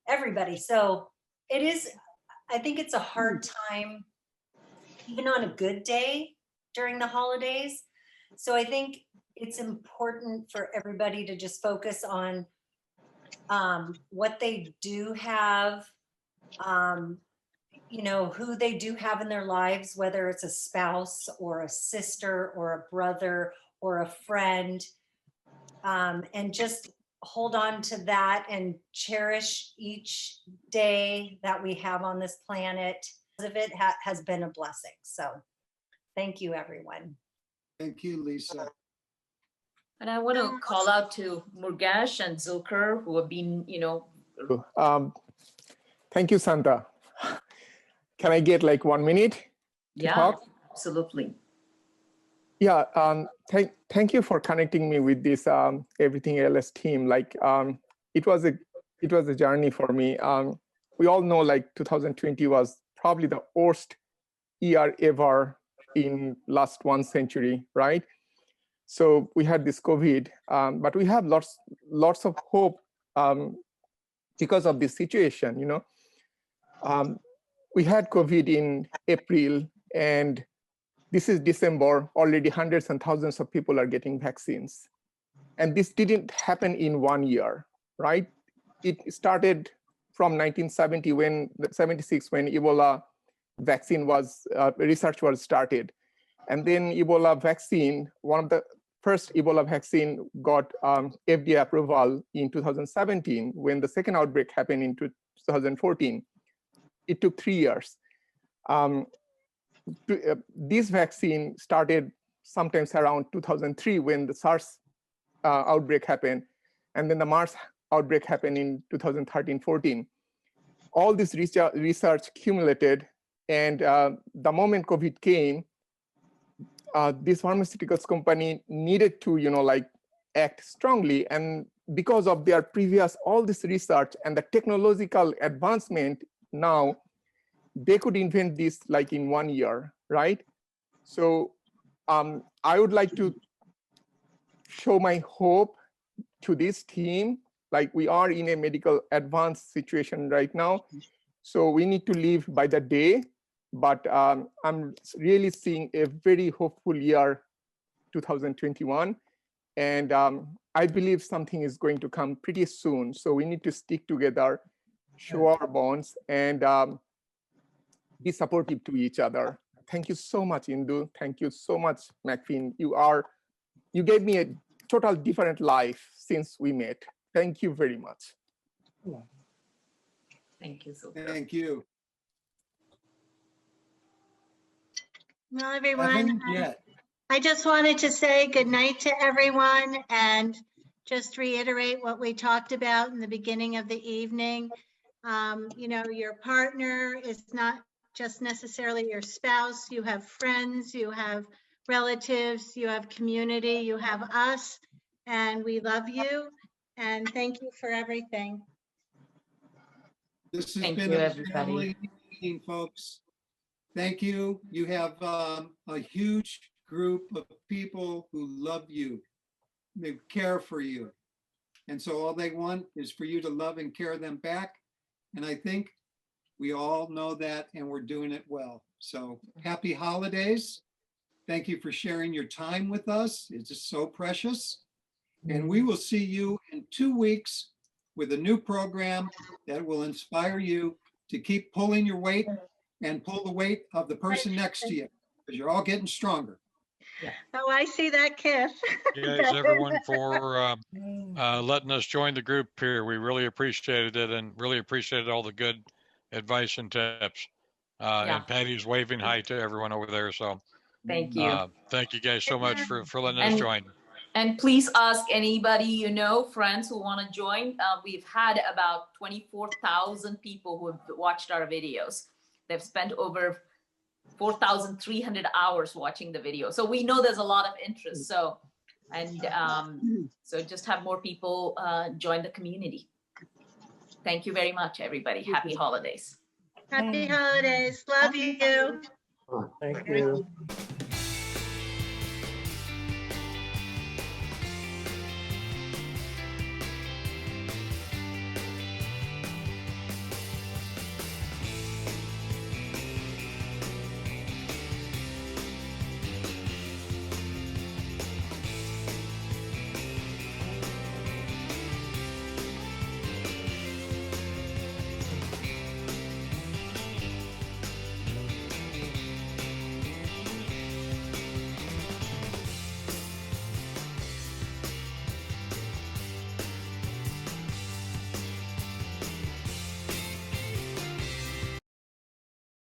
everybody. So it is. I think it's a hard time, even on a good day during the holidays. So I think it's important for everybody to just focus on what they do have, who they do have in their lives, whether it's a spouse or a sister or a brother or a friend, and just hold on to that and cherish each day that we have on this planet. Of it has been a blessing. So thank you, everyone. Thank you, Lisa. And I want to call out to Murgesh and Zulker, who have been, Thank you, Santa. Can I get like 1 minute to talk? Absolutely. Yeah, thank you for connecting me with this Everything ALS team. Like, it was a journey for me. we all know like 2020 was probably the worst year ever in last 1 century, right? So we had this COVID, but we have lots of hope because of this situation, you know. We had COVID in April, and this is December, already hundreds and thousands of people are getting vaccines. And this didn't happen in 1 year, right? It started from 1976 when Ebola vaccine was, research was started. And then Ebola vaccine, one of the first Ebola vaccine got FDA approval in 2017 when the second outbreak happened in 2014. It took 3 years. This vaccine started sometimes around 2003 when the SARS outbreak happened, and then the MARS outbreak happened in 2013-14. All this research accumulated, and the moment COVID came, this pharmaceuticals company needed to, you know, like act strongly, and because of their previous all this research and the technological advancement, now they could invent this like in 1 year, right? So I would like to show my hope to this team. Like, we are in a medical advanced situation right now, so we need to live by the day. But I'm really seeing a very hopeful year, 2021. And I believe something is going to come pretty soon. So we need to stick together, show our bonds, and be supportive to each other. Thank you so much, Indu. Thank you so much, McFinn. You gave me a total different life since we met. Thank you very much. Thank you so much. Thank you. Well, everyone, Evan, yeah. I just wanted to say good night to everyone and just reiterate what we talked about in the beginning of the evening. You know, your partner is not just necessarily your spouse. You have friends, you have relatives, you have community, you have us, and we love you. And thank you for everything. This has Thank been you, a everybody. family meeting, folks. Thank you. You have a huge group of people who love you. They care for you. And so all they want is for you to love and care them back. And I think we all know that, and we're doing it well. So happy holidays. Thank you for sharing your time with us. It's just so precious. And we will see you in 2 weeks with a new program that will inspire you to keep pulling your weight and pull the weight of the person next to you, because you're all getting stronger. Oh, I see that kiss. Thanks, everyone, for letting us join the group here. We really appreciated it, and really appreciated all the good advice and tips. And Patty's waving hi to everyone over there. So Thank you. thank you guys so much for letting us join. And please ask anybody you know, friends who want to join. We've had about 24,000 people who have watched our videos. They've spent over 4,300 hours watching the video. So we know there's a lot of interest. So, and so just have more people join the community. Thank you very much, everybody. Happy holidays. Happy holidays. Love you. Thank you.